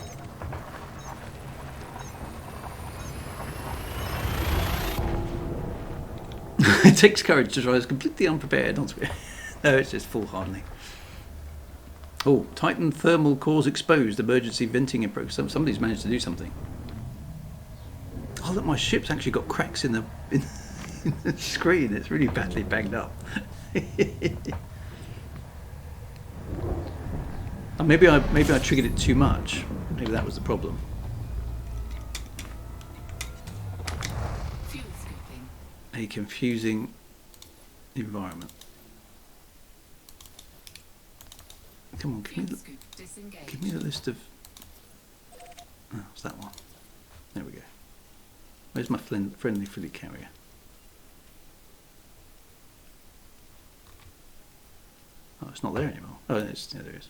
It takes courage to try. It's completely unprepared. Not to be. No, it's just full hardening. Oh, Titan thermal cores exposed. Emergency venting in progress. Somebody's managed to do something. Oh, look, my ship's actually got cracks in the screen. It's really badly banged up. Maybe I triggered it too much. Maybe that was the problem. A confusing environment. Come on, give me the list of. Oh, it's that one. There we go. Where's my friendly fluid carrier? Oh, it's not there anymore. Oh, yeah, there it is.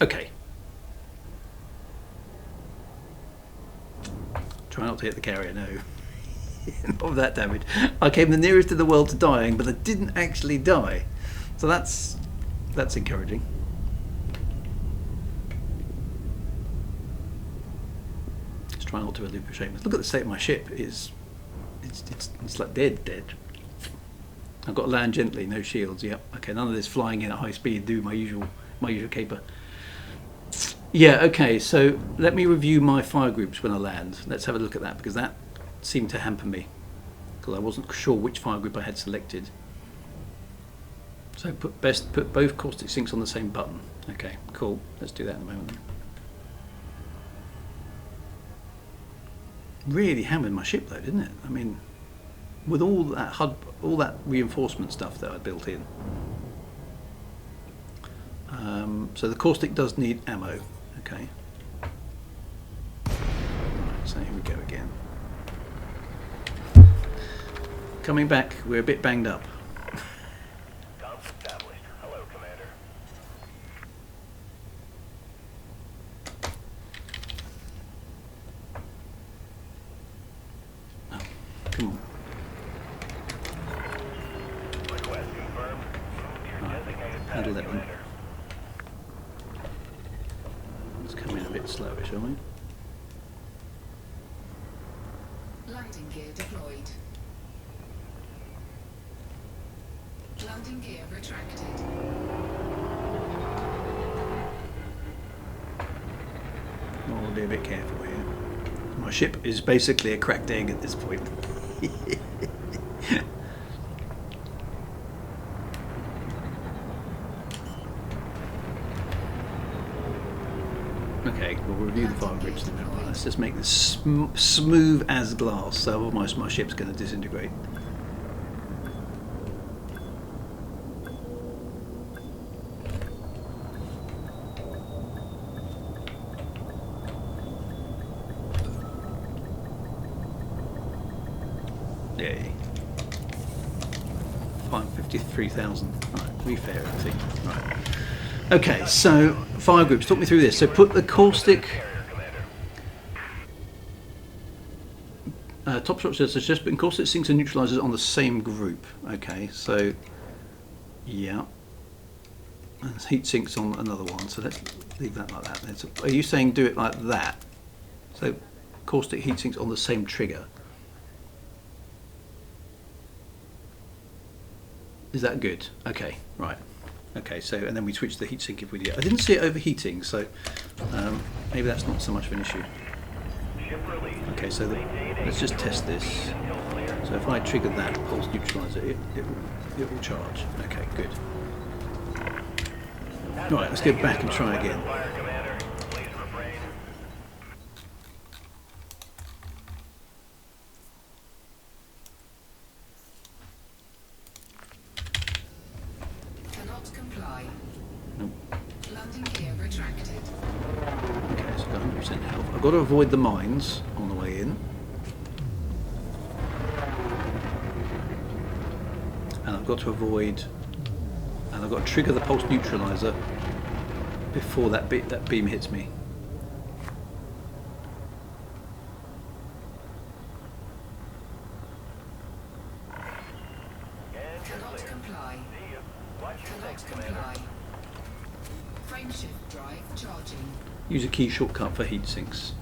Okay. Try not to hit the carrier, no. Not with that damage. I came the nearest in the world to dying, but I didn't actually die. So that's encouraging. Let's try not to elude shameless. Look at the state of my ship. It's like dead. I've got to land gently, no shields. Yep. Okay, none of this flying in at high speed. Do my usual caper. Yeah, okay, so let me review my fire groups when I land. Let's have a look at that, because that seemed to hamper me, because I wasn't sure which fire group I had selected. So put both caustic sinks on the same button. Okay, cool. Let's do that in a moment then. Really hammered my ship though, didn't it? I mean, with all that HUD, all that reinforcement stuff that I built in. So the caustic does need ammo. Okay. So here we go again. Coming back, we're a bit banged up. Comms established. Hello, Commander. Oh, come on. Request confirmed. Move to your designated Handle path, that one. Commander. Let's come in a bit slower, shall we? Landing gear deployed. Landing gear retracted. Well, we'll be a bit careful here. My ship is basically a cracked egg at this point. Okay, we'll review the fire groups in a minute. Let's just make this smooth as glass, so otherwise my ship's going to disintegrate. Yay. 553,000. Right, to be fair, I think. Right. Okay, so fire groups, talk me through this. So put the caustic. top shot says suggest, but in course it sinks and neutralizes on the same group. Okay, so yeah, and heat sinks on another one. So let's leave that like that. Are you saying do it like that? So caustic heat sinks on the same trigger. Is that good? Okay, right. Okay, so and then we switch the heatsink if we do. I didn't see it overheating, so maybe that's not so much of an issue. Okay, so let's just test this. So if I trigger that pulse neutralizer, it will charge. Okay, good. Right, let's go back and try again. Cannot comply. Nope. Landing gear retracted. Okay, so I've got 100% health. I've got to avoid the mines on the way in. And I've got to avoid, and I've got to trigger the pulse neutralizer before that beam hits me. Cannot comply. Cannot comply. Frameshift drive charging. Use a key shortcut for heat sinks.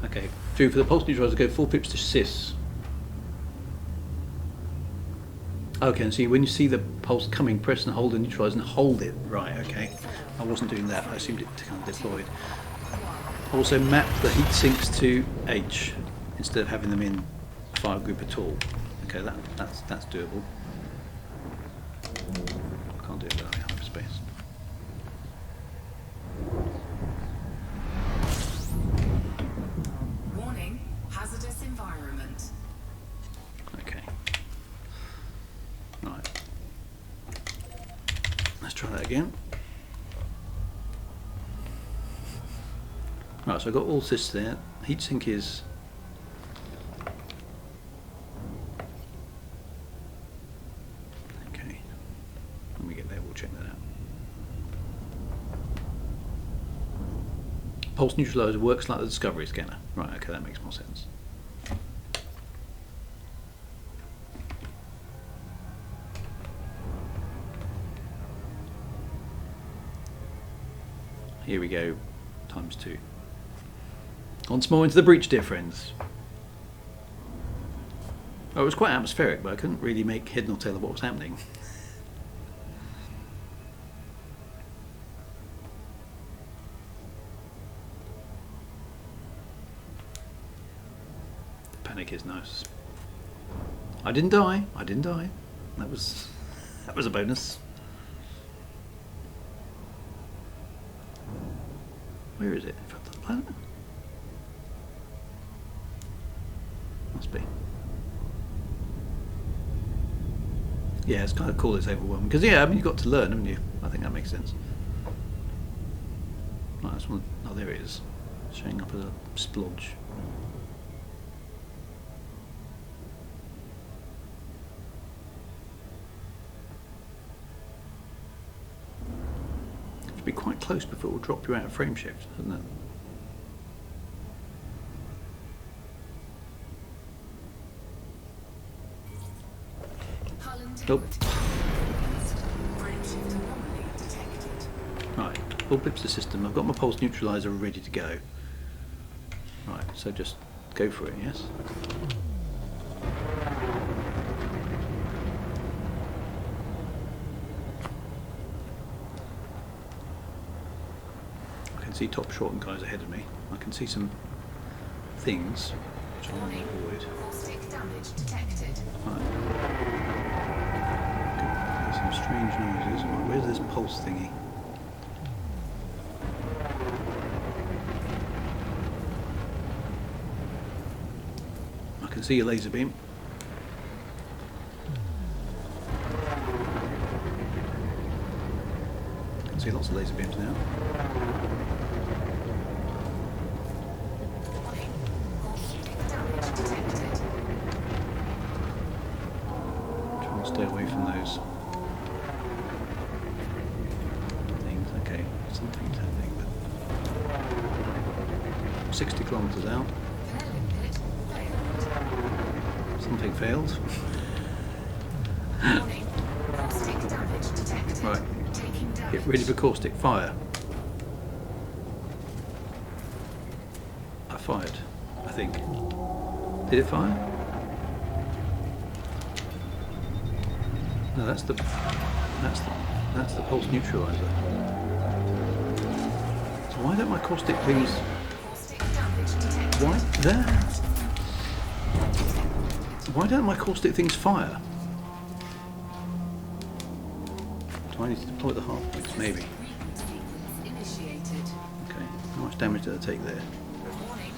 Okay, Drew, for the pulse neutralizer, go 4 pips to sys. Okay, and see when you see the pulse coming, press and hold the neutralizer and hold it. Right, okay. I wasn't doing that, I assumed it kind of deployed. Also map the heat sinks to H instead of having them in fire group at all. Okay, that's doable. Can't do it without hyperspace. Warning, hazardous environment. Okay. Right. Let's try that again. Right, so I've got all this there. Heatsink is okay. When we get there, we'll check that out. Pulse neutralizer works like the Discovery scanner. Right, okay, that makes more sense. Here we go, ×2. Once more into the breach, dear friends. Oh, it was quite atmospheric, but I couldn't really make head nor tail of what was happening. The panic is nice. I didn't die. I didn't die. That was a bonus. Where is it? In front of the planet? Must be. Yeah, it's kind of cool. It's overwhelming because yeah, I mean you've got to learn, haven't you? I think that makes sense. Right, this one. Oh, there it is, showing up as a splodge. Be quite close before it will drop you out of frame shift, doesn't it? Hull Nope. integrity. Frameshift anomaly detected. Right, all pips the system. I've got my pulse neutralizer ready to go. Right, so just go for it, yes? I can see top short and guys ahead of me. I can see some things which I want to avoid. Caustic damage detected. Right. There's some strange noises. Right, where's this pulse thingy? I can see a laser beam. I can see lots of laser beams now. Warning, caustic damage detected. Try and stay away from those things. Okay, something's happening, but 60 kilometers out. Pellet pit failed. Something failed. Warning. Caustic damage detected. Right. Taking damage. Get ready for caustic fire. I fired, I think. Did it fire? No, that's the pulse neutralizer. So why don't my caustic things? Caustic damage detected. Why there? Why don't my caustic things fire? Do I need to deploy the hard points? Maybe. Recall sequence initiated. Okay. How much damage did I take there? Warning.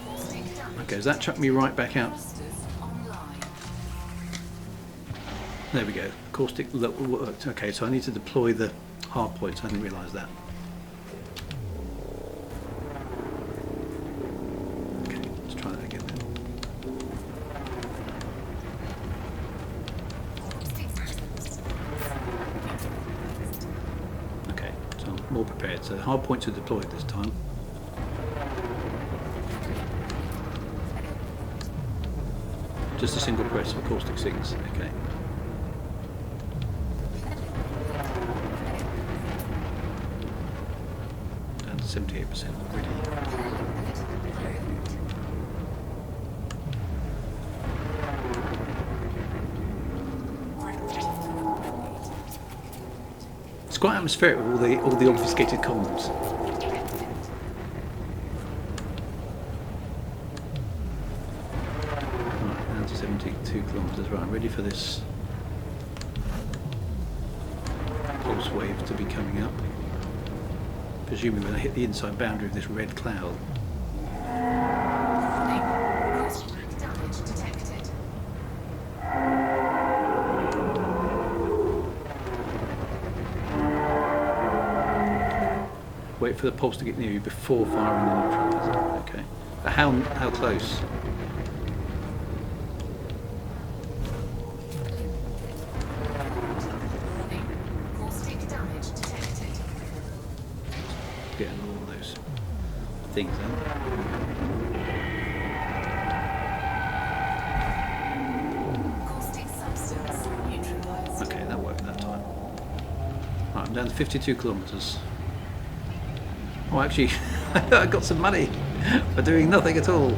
Caustic damage. Okay, does that chuck me right back out? Thrusters online. There we go. Caustic worked. Okay, so I need to deploy the hard points. I didn't realise that. Okay, let's try that again then. Okay, so I'm more prepared. So the hard points are deployed this time. Just a single press for caustic things. Okay. Down to 78% already. It's quite atmospheric with all the obfuscated comms. Right, down to 72 kilometres. Right, I'm ready for this pulse wave to be coming up. Presumably when I hit the inside boundary of this red cloud. Warning. Caustic damage detected. Wait for the pulse to get near you before firing the neutralizer. Okay. But how close? Warning. Caustic damage detected. Getting all those things out. Caustic substance neutralized. Okay, that worked that time. Right, I'm down to 52 kilometres. Oh, actually, I got some money for doing nothing at all.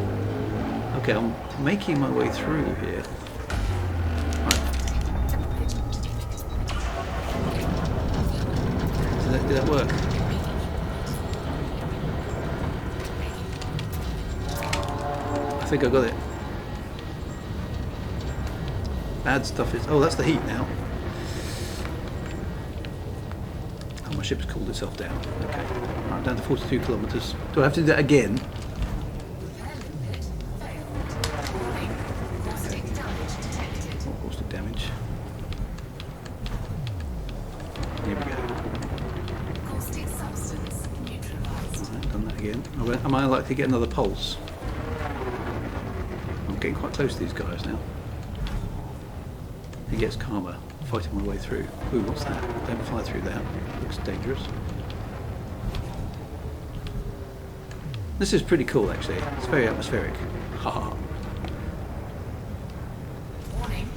Okay, I'm making my way through here. Right. Did that work? I think I got it. Bad stuff is... Oh, that's the heat now. Oh, my ship's cooled itself down. Okay. Right, down to 42 kilometres. Do I have to do that again? Repair limpet failed. Warning. Caustic damage detected. More caustic damage. Here we go. Caustic substance neutralized. Alright, done that again. Am I likely to get another pulse? I'm getting quite close to these guys now. It gets calmer, fighting my way through. Ooh, what's that? Don't fly through that. Looks dangerous. This is pretty cool, actually. It's very atmospheric. Haha. Warning.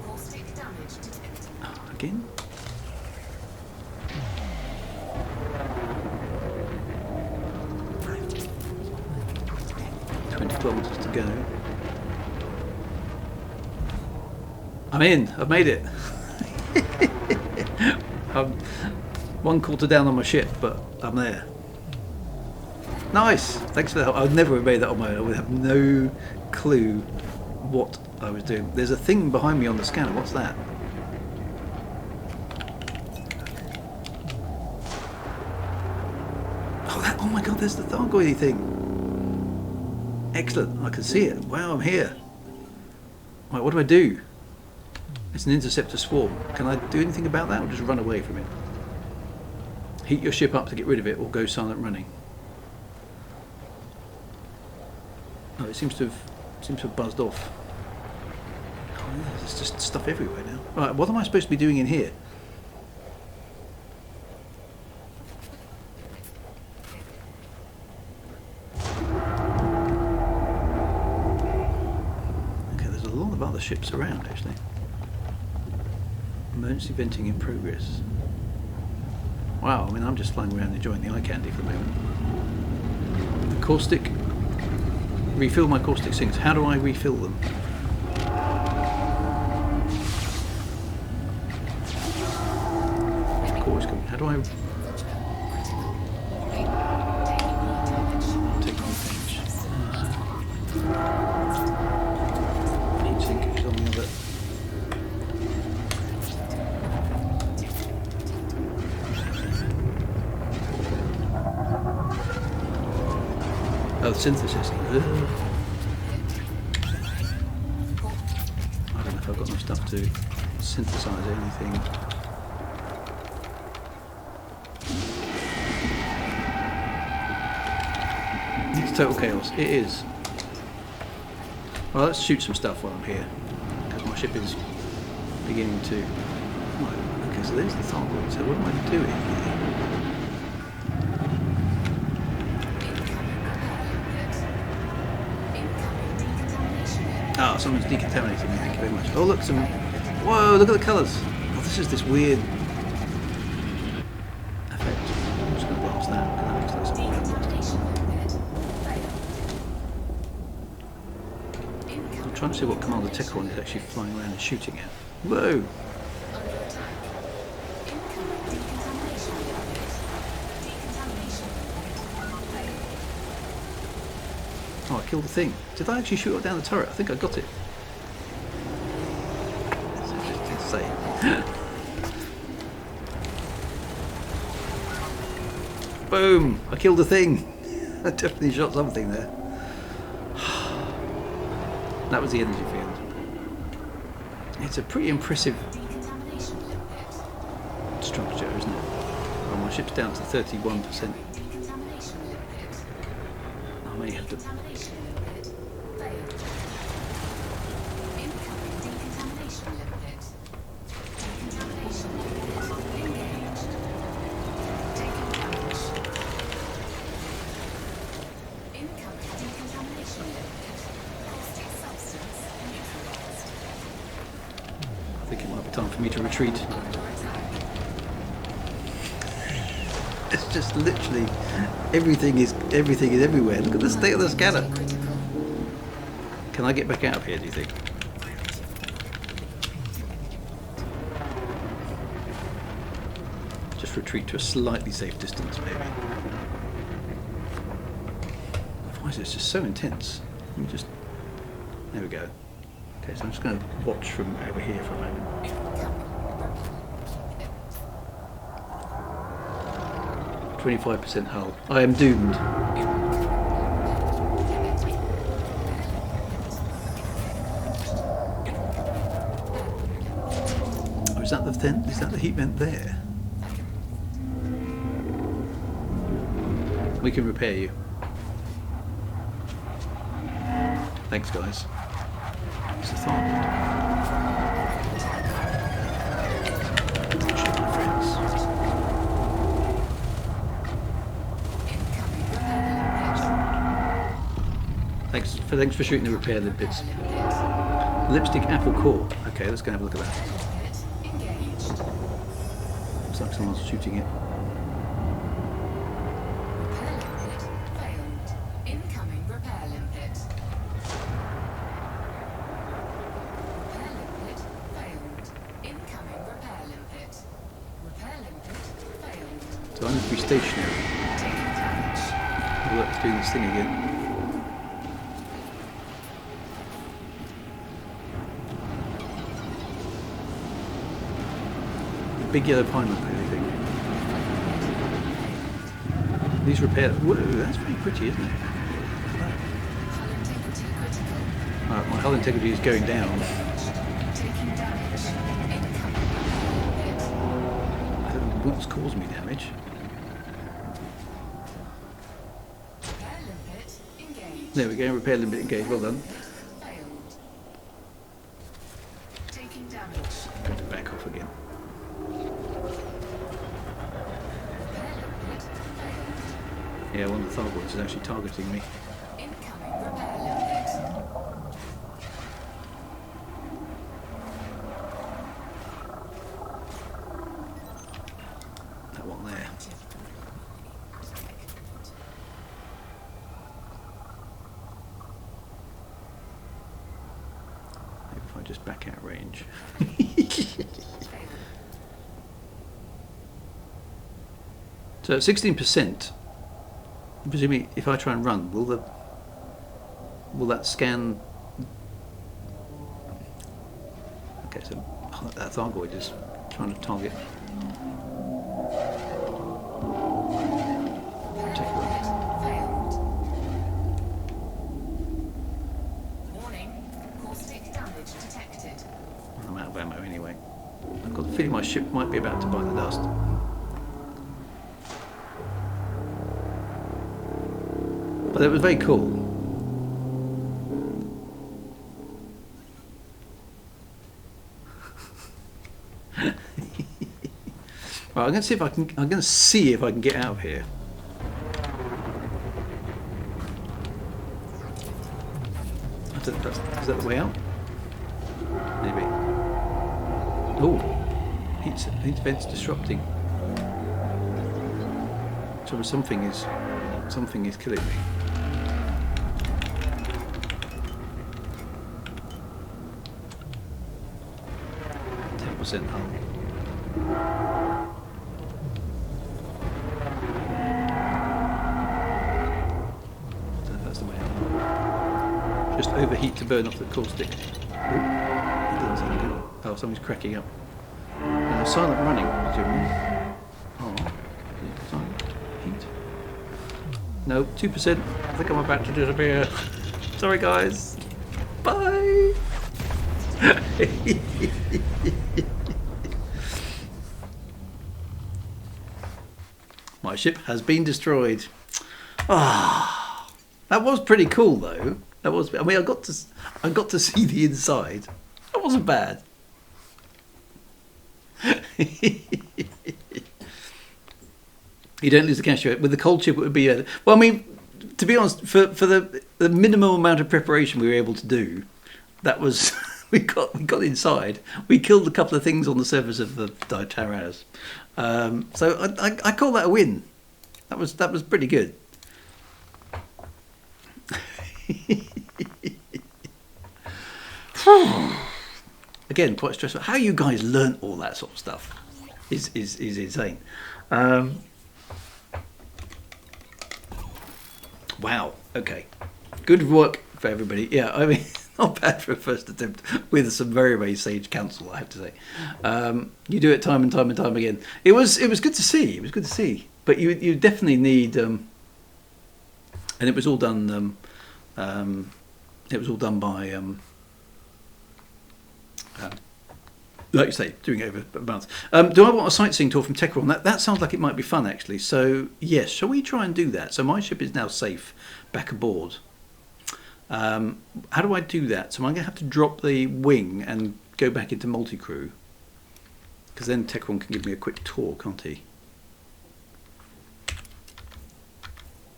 Caustic damage detected. Again? Kilometers to go. I'm in. I've made it. I'm one quarter down on my ship, but I'm there. Nice. Thanks for the help. I would never have made that on my own. I would have no clue what I was doing. There's a thing behind me on the scanner. What's that? Oh, that! Oh my God! There's the Thargoidy thing. Excellent, I can see it. Wow, I'm here. Right, what do I do? It's an interceptor swarm. Can I do anything about that or just run away from it? Heat your ship up to get rid of it or go silent running. Oh, it seems to have buzzed off. Oh, yeah, there's just stuff everywhere now. Right, what am I supposed to be doing in here? ships around, actually. Emergency venting in progress. Wow, I mean, I'm just flying around enjoying the eye candy for the moment. The caustic. Refill my caustic sinks. How do I refill them? Core is coming. How do I... Take on page. Heat sink is on the other. Oh, the synthesis. I don't know if I've got enough stuff to synthesize anything. It's total chaos. It is. Well, let's shoot some stuff while I'm here, because my ship is beginning to... Right, okay, so there's the thargoid. So what am I doing? Ah, someone's decontaminating me, thank you very much. Oh, look, some... Whoa, look at the colours. Oh, this is this weird effect. I'm just going to blast that, because that looks like something. I'm trying to see what Commander Tekron is actually flying around and shooting at. Whoa! Oh, I killed the thing. Did I actually shoot it down the turret? I think I got it. That's interesting to say. Boom! I killed the thing. I definitely shot something there. That was the energy field. It's a pretty impressive structure, isn't it? Well, my ship's down to 31%. I may have to... I think it might be time for me to retreat. It's just literally everything is everywhere. Look at the state of the scanner. Can I get back out of here, do you think? Just retreat to a slightly safe distance, maybe. Why is it just so intense? Let me just... There we go. Okay, so I'm just going to watch from over here for a moment. 25% hull. I am doomed. Oh, is that the vent? Is that the heat vent there? We can repair you. Thanks, guys. It's a thought. Shit, my friends. Thanks for shooting the repair lid bits. Lipstick apple core. Okay, let's go have a look at that. Looks like someone's shooting it. So I need to be stationary. Oh, look, it's doing this thing again. The big yellow pineapple, anything. These repair. Whoa, that's very pretty, isn't it? Alright, my hull integrity is going down. I don't know what's caused me damage. There we go, repair limit engaged, well done. I'm going to back off again. Yeah, one of the Thargoids is actually targeting me. back out range. So at 16%, presumably if I try and run, will that scan? Okay, so that Thargoid is trying to target. Failed. Warning, caustic damage detected. I'm out of ammo anyway. I've got the feeling my ship might be about to bite the dust. But it was very cool. Right, I'm going to see if I can. I'm going to see if I can get out of here. Is that the way out? Maybe. Oh, heat vents disrupting. So something is killing me. %. Hull. That's the way out. Just overheat to burn off the caustic. That doesn't sound good. Oh, something's cracking up. Silent running, presumably. Oh, silent heat. No, 2%. I think I'm about to disappear. Sorry, guys. Bye. My ship has been destroyed. Ah, that was pretty cool, though. That was. I mean, I got to see the inside. That wasn't bad. You don't lose the cash with the cold chip. It would be well. I mean, to be honest, for the minimum amount of preparation we were able to do, that was we got inside. We killed a couple of things on the surface of the Tyrannus. So I call that a win. That was pretty good. Again, quite stressful. How you guys learnt all that sort of stuff is insane. Wow. Okay. Good work for everybody. Yeah, I mean, not bad for a first attempt with some very, very sage counsel, I have to say. You do it time and time and time again. It was good to see. It was good to see. But you definitely need, and it was all done. It was all done by, like you say, doing it over a month. Do I want a sightseeing tour from Techron? That sounds like it might be fun, actually. So yes, shall we try and do that? So my ship is now safe back aboard. How do I do that? So I'm going to have to drop the wing and go back into multi-crew, because then Techron can give me a quick tour, can't he?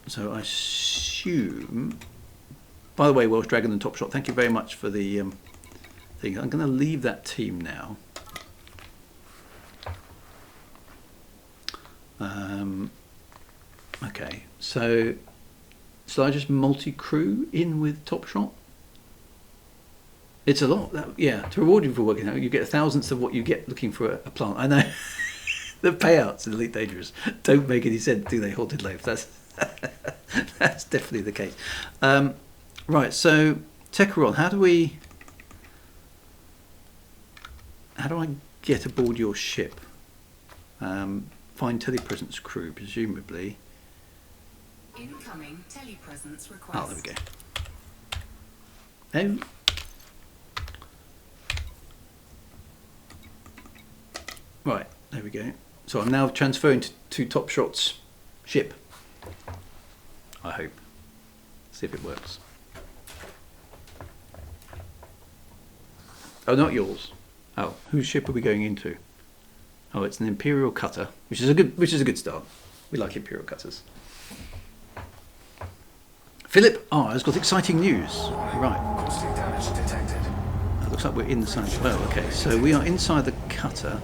So I assume. By the way, Welsh Dragon and Top Shot, thank you very much for the thing. I'm going to leave that team now. Okay, so shall I just multi-crew in with Top Shot? It's a lot. Yeah, to reward you for working out, you get 1,000th of what you get looking for a plant. I know. The payouts in Elite Dangerous don't make any sense, do they, Haunted Loaf? That's definitely the case. Right, so Techron, how do I get aboard your ship? Find telepresence crew, presumably. Incoming telepresence request. Oh, there we go. Oh. Right, there we go. So I'm now transferring to Top Shot's ship. I hope. See if it works. Oh, not yours. Oh, whose ship are we going into? Oh, it's an Imperial cutter, which is a good start. We like Imperial cutters. Philip R has got exciting news. Right. Caustic damage detected. It looks like we're inside. Oh, okay. So we are inside the cutter,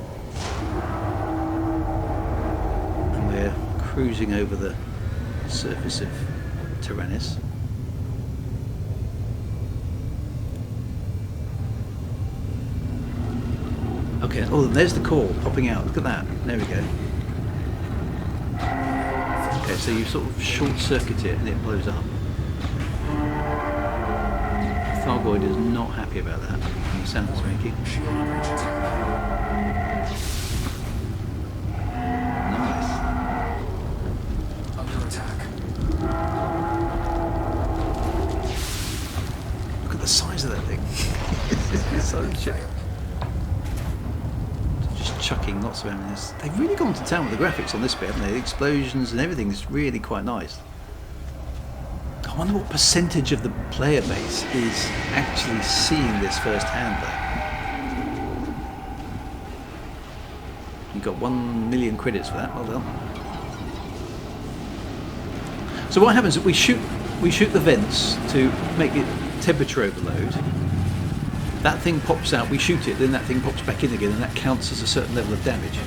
and we're cruising over the surface of Tyrannus. Okay, oh, and there's the core popping out. Look at that. There we go. Okay, so you sort of short-circuit it and it blows up. Thargoid is not happy about that, from the sound it's making. Nice. Under attack. Look at the size of that thing. It's so shit. Just chucking lots of ammunition. They've really gone to town with the graphics on this bit, haven't they? The explosions and everything is really quite nice. I wonder what percentage of the player base is actually seeing this firsthand though. You got 1 million credits for that, well done. So what happens is we shoot the vents to make it temperature overload. That thing pops out, we shoot it, then that thing pops back in again, and that counts as a certain level of damage.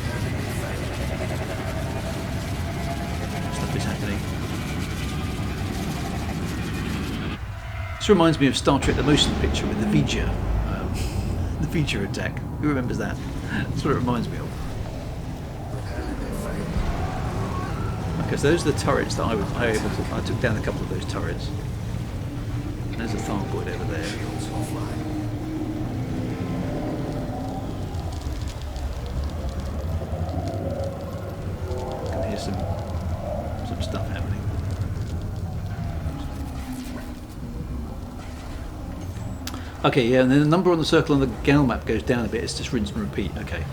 Stuff is happening. This reminds me of Star Trek: The Motion Picture with the Wagar, the Wagar attack. Who remembers that? That's what it reminds me of. Okay, so those are the turrets that I took down a couple of those turrets. There's a Thargoid over there. I can hear some stuff happening. Okay, yeah, and then the number on the circle on the gal map goes down a bit. It's just rinse and repeat. Okay.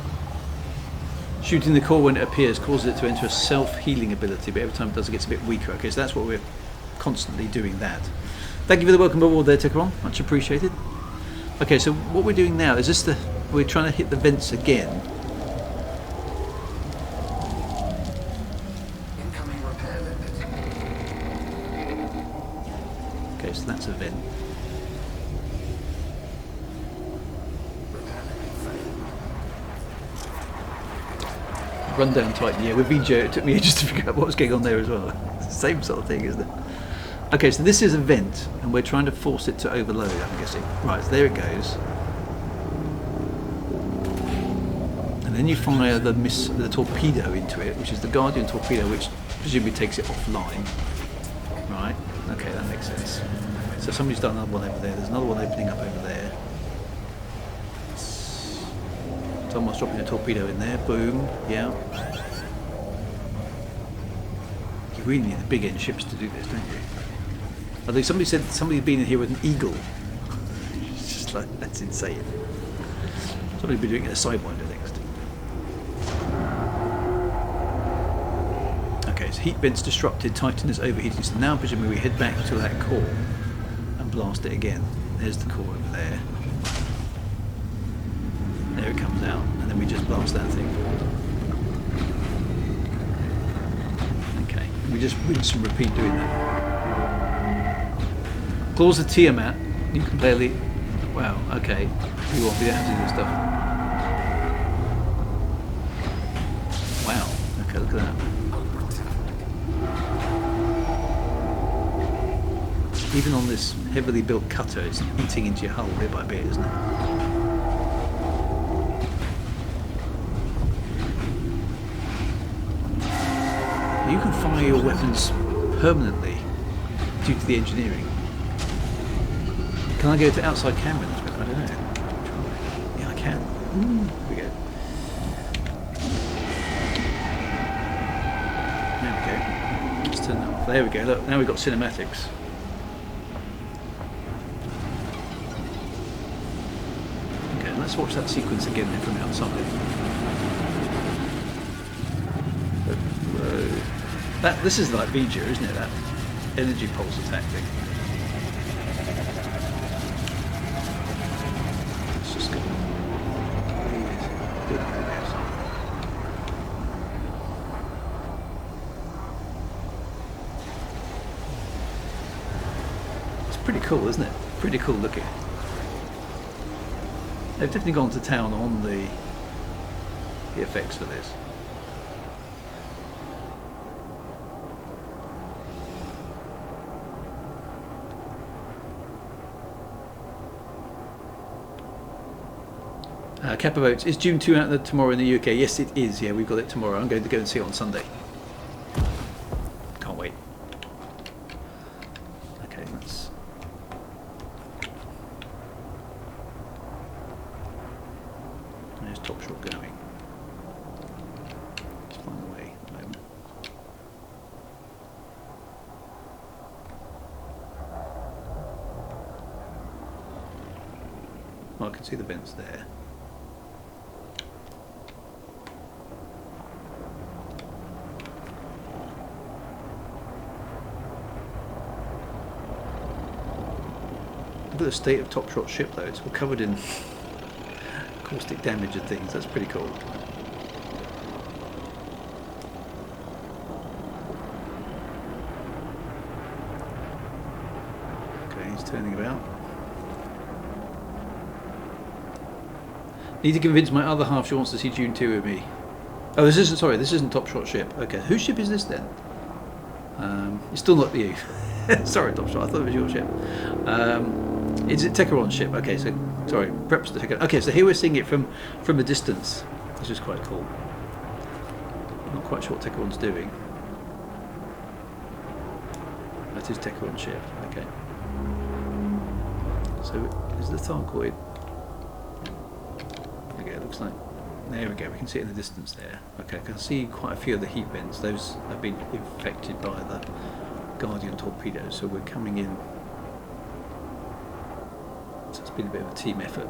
Shooting the core when it appears causes it to enter a self-healing ability, but every time it does, it gets a bit weaker. Okay, so that's what we're constantly doing that. Thank you for the welcome aboard there, Tikkaron. Much appreciated. Okay, so what we're doing now is we're trying to hit the vents again. Incoming repair limit. Okay, so that's a vent. Rundown Titan, yeah, with VJ it took me ages to figure out what was going on there as well. It's the same sort of thing, isn't it? Okay, so this is a vent, and we're trying to force it to overload, I'm guessing. Right, so there it goes. And then you fire the torpedo into it, which is the Guardian torpedo, which presumably takes it offline. Right, okay, that makes sense. So somebody's done another one over there. There's another one opening up over there. Someone's dropping a torpedo in there. Boom. Yeah. You really need the big end ships to do this, don't you? Although somebody said somebody's been in here with an eagle. It's just like, that's insane. Somebody'll be doing it a sidewinder next. Okay, so heat vents disrupted. Titan is overheating. So now presumably we head back to that core and blast it again. There's the core over there. There it comes out, and then we just blast that thing. Okay, we just rinse and repeat doing that. Claws of Tiamat, you can play elite. Wow, okay. We don't have to do this stuff. Wow, okay, look at that. Even on this heavily built cutter, it's eating into your hull bit by bit, isn't it? You can fire your weapons permanently due to the engineering. Can I go to outside camera? I don't know. Yeah, I can. Here we go. There we go. Let's turn that off. There we go. Look, now we've got cinematics. Okay, let's watch that sequence again then from outside. This is like Wagar, isn't it? That energy pulse attack thing. Let's just go. It's pretty cool, isn't it? Pretty cool looking. They've definitely gone to town on the effects for this. Kappa votes, is Dune 2 out there tomorrow in the UK? Yes, it is. Yeah, we've got it tomorrow. I'm going to go and see it on Sunday. Can't wait. Okay, that's... There's Top Shot going. It's flying away at the moment. Oh, I can see the vents there. Look at the state of Top Shot's ship though, it's all covered in caustic damage and things, that's pretty cool. Okay, he's turning about. Need to convince my other half she wants to see Dune 2 with me. Oh, this isn't Top Shot's ship. Okay, whose ship is this then? It's still not you. Sorry, Top Shot, I thought it was your ship. Is it Techeron's ship? Okay, so sorry, perhaps the Techeron. Okay, so here we're seeing it from a distance, which is quite cool. Not quite sure what Techeron's doing. That is Techeron's ship. Okay. So is the Thargoid? Okay, it looks like. There we go. We can see it in the distance there. Okay, I can see quite a few of the heat vents. Those have been infected by the Guardian torpedoes. So we're coming in. So it's been a bit of a team effort.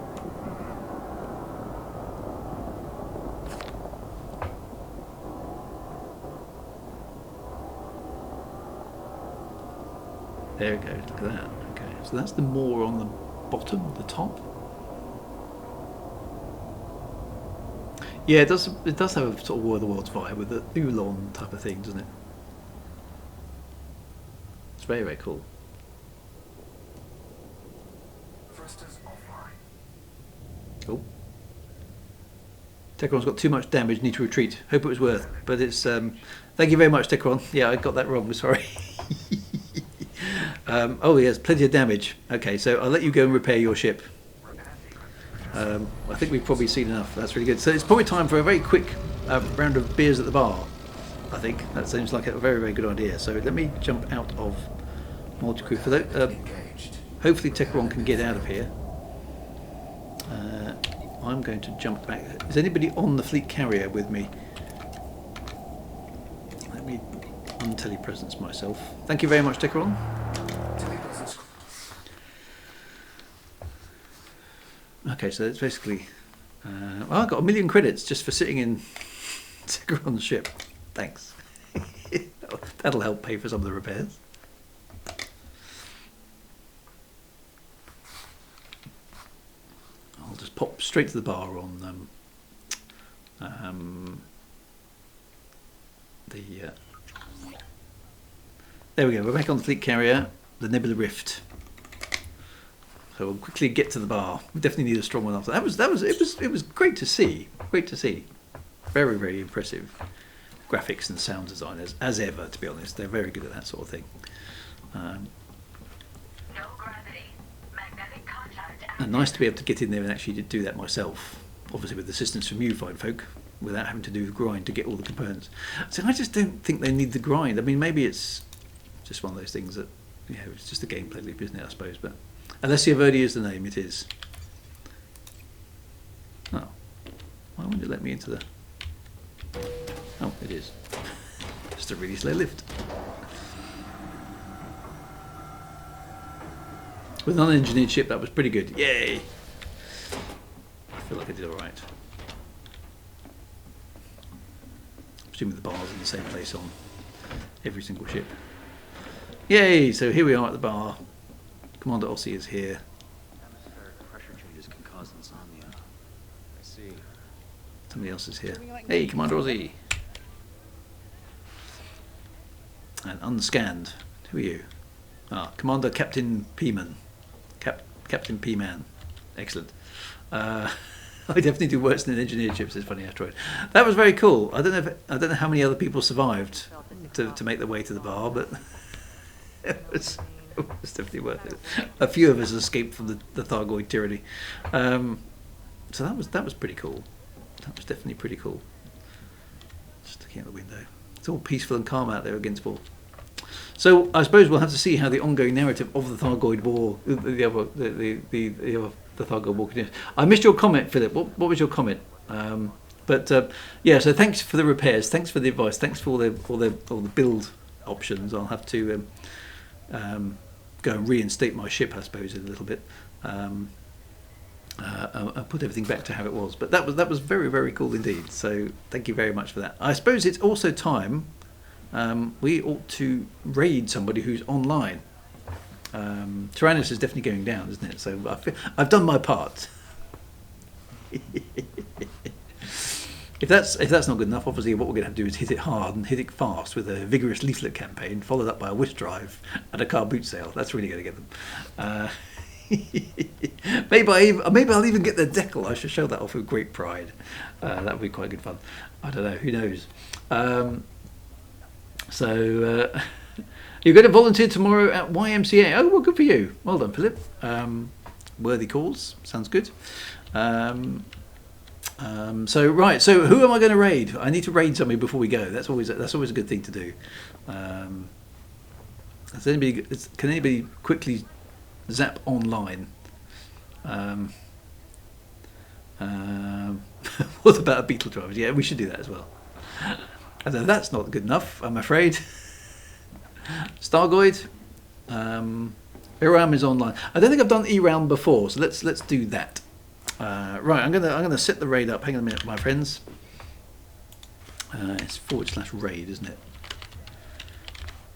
There it goes, look at that. Okay, so that's the moor on the bottom, the top. Yeah, it does have a sort of War of the Worlds vibe with the Oolong type of thing, doesn't it? It's very, very cool. Cool. Techeron's got too much damage, need to retreat. Hope it was worth. But it's thank you very much, Techeron. Yeah, I got that wrong, sorry. Oh yes, plenty of damage. Okay, so I'll let you go and repair your ship. I think we've probably seen enough. That's really good. So it's probably time for a very quick round of beers at the bar. I think that seems like a very, very good idea. So let me jump out of multi-crew for that. Hopefully Techeron can get out of here. I'm going to jump back. Is anybody on the fleet carrier with me? Let me untelepresence myself. Thank you very much, Techeron. Okay, so it's basically... well, I got 1 million credits just for sitting in Techeron's ship. Thanks. That'll help pay for some of the repairs. I'll just pop straight to the bar on there we go, we're back on the fleet carrier, the Nebula Rift. So we'll quickly get to the bar. We definitely need a strong one after that. It was great to see. Great to see. Very, very impressive graphics and sound designers, as ever, to be honest. They're very good at that sort of thing. No gravity. Magnetic contact. And nice to be able to get in there and actually do that myself, obviously with assistance from you fine folk, without having to do the grind to get all the components. So I just don't think they need the grind. I mean, maybe it's just one of those things that, you know, it's just a gameplay loop, isn't it, I suppose, but Alessia Verdi is the name, it is. Oh, why wouldn't it let me into the... Oh, it is. Just a really slow lift. With an unengineered ship, that was pretty good. Yay! I feel like I did alright. Assuming the bar's in the same place on every single ship. Yay! So here we are at the bar. Commander Ossie is here. Atmospheric pressure changes can cause insomnia. I see. Somebody else is here. Hey, Commander Ossie! And unscanned. Who are you? Ah, Commander Captain P-Man. Captain P-Man. Excellent. I definitely do worse than engineered ships. It's funny, asteroid. That was very cool. I don't know how many other people survived to make their way to the bar, but it was definitely worth it. A few of us escaped from the Thargoid tyranny. So that was pretty cool. That was definitely pretty cool. Just looking out the window. It's all peaceful and calm out there against Ball. So I suppose we'll have to see how the ongoing narrative of the Thargoid War, the Thargoid War continues. I missed your comment, Philip. What was your comment? Yeah. So thanks for the repairs. Thanks for the advice. Thanks for all the build options. I'll have to go and reinstate my ship, I suppose, in a little bit. I'll put everything back to how it was. But that was very, very cool indeed. So thank you very much for that. I suppose it's also time we ought to raid somebody who's online. Tyrannus is definitely going down, isn't it? So I've done my part. If that's not good enough, obviously what we're going to have to do is hit it hard and hit it fast with a vigorous leaflet campaign, followed up by a whisk drive and a car boot sale. That's really going to get them. Maybe I'll even get the decal. I should show that off with great pride. That would be quite good fun. I don't know. Who knows? You're going to volunteer tomorrow at YMCA. Oh, well, good for you. Well done, Philip. Worthy cause. Sounds good. So who am I going to raid? I need to raid somebody before we go. That's always a good thing to do. Can anybody quickly zap online? What about a beetle driver? Yeah, we should do that as well. Although that's not good enough, I'm afraid. Stargoid, ERAM is online. I don't think I've done ERAM before, so let's do that. Right, I'm gonna set the raid up. Hang on a minute, my friends. It's /raid, isn't it?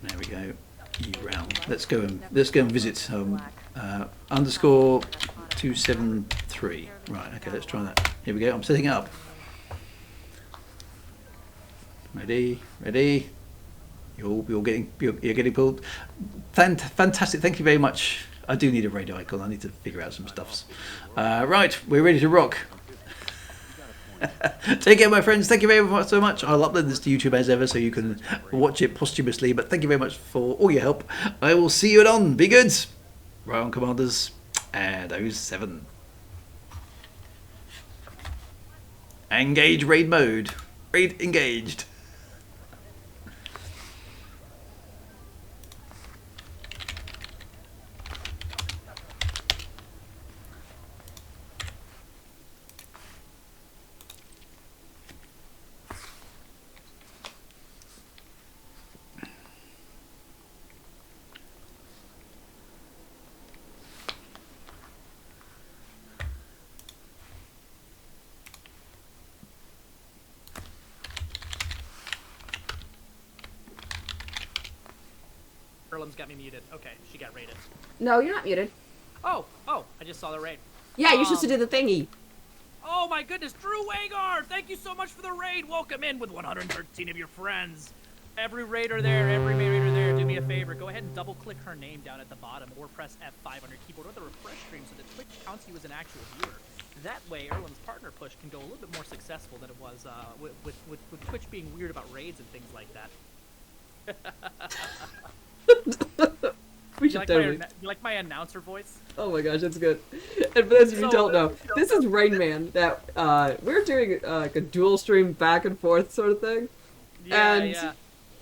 There we go. ERAM. Let's go and visit _273. Right. Okay. Let's try that. Here we go. I'm setting it up. Ready. You're getting pulled. Fantastic. Thank you very much. I do need a radio icon. I need to figure out some stuffs. Right, we're ready to rock. Take care, my friends. Thank you very much so much. I'll upload this to YouTube as ever, so you can watch it posthumously. But thank you very much for all your help. I will see you on. Be good. Right on, Commanders. And 07. Engage raid mode. Raid engaged. Erlem's got me muted. Okay, she got raided. No, you're not muted. Oh, I just saw the raid. Yeah, you're supposed to do the thingy. Oh my goodness, Drew Wagar! Thank you so much for the raid. Welcome in with 113 of your friends. Every raider there, do me a favor. Go ahead and double-click her name down at the bottom, or press F5 on your keyboard, or the refresh screen so that Twitch counts you as an actual viewer. That way, Erlem's partner push can go a little bit more successful than it was with Twitch being weird about raids and things like that. You like my announcer voice? Oh my gosh, that's good. And for those of you who don't know, this is Rain Man. That we're doing like a dual stream back and forth sort of thing. Yeah.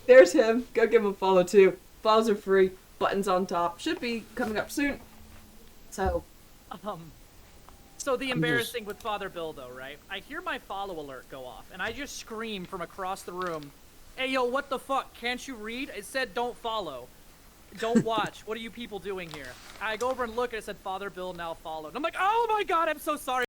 There's him. Go give him a follow too. Follows are free. Buttons on top. Should be coming up soon. So the embarrassing with Father Bill though, right? I hear my follow alert go off, and I just scream from across the room, "Hey yo, what the fuck? Can't you read? It said don't follow. Don't watch. What are you people doing here?" I go over and look, and it said Father Bill now followed. I'm like, oh my god, I'm so sorry.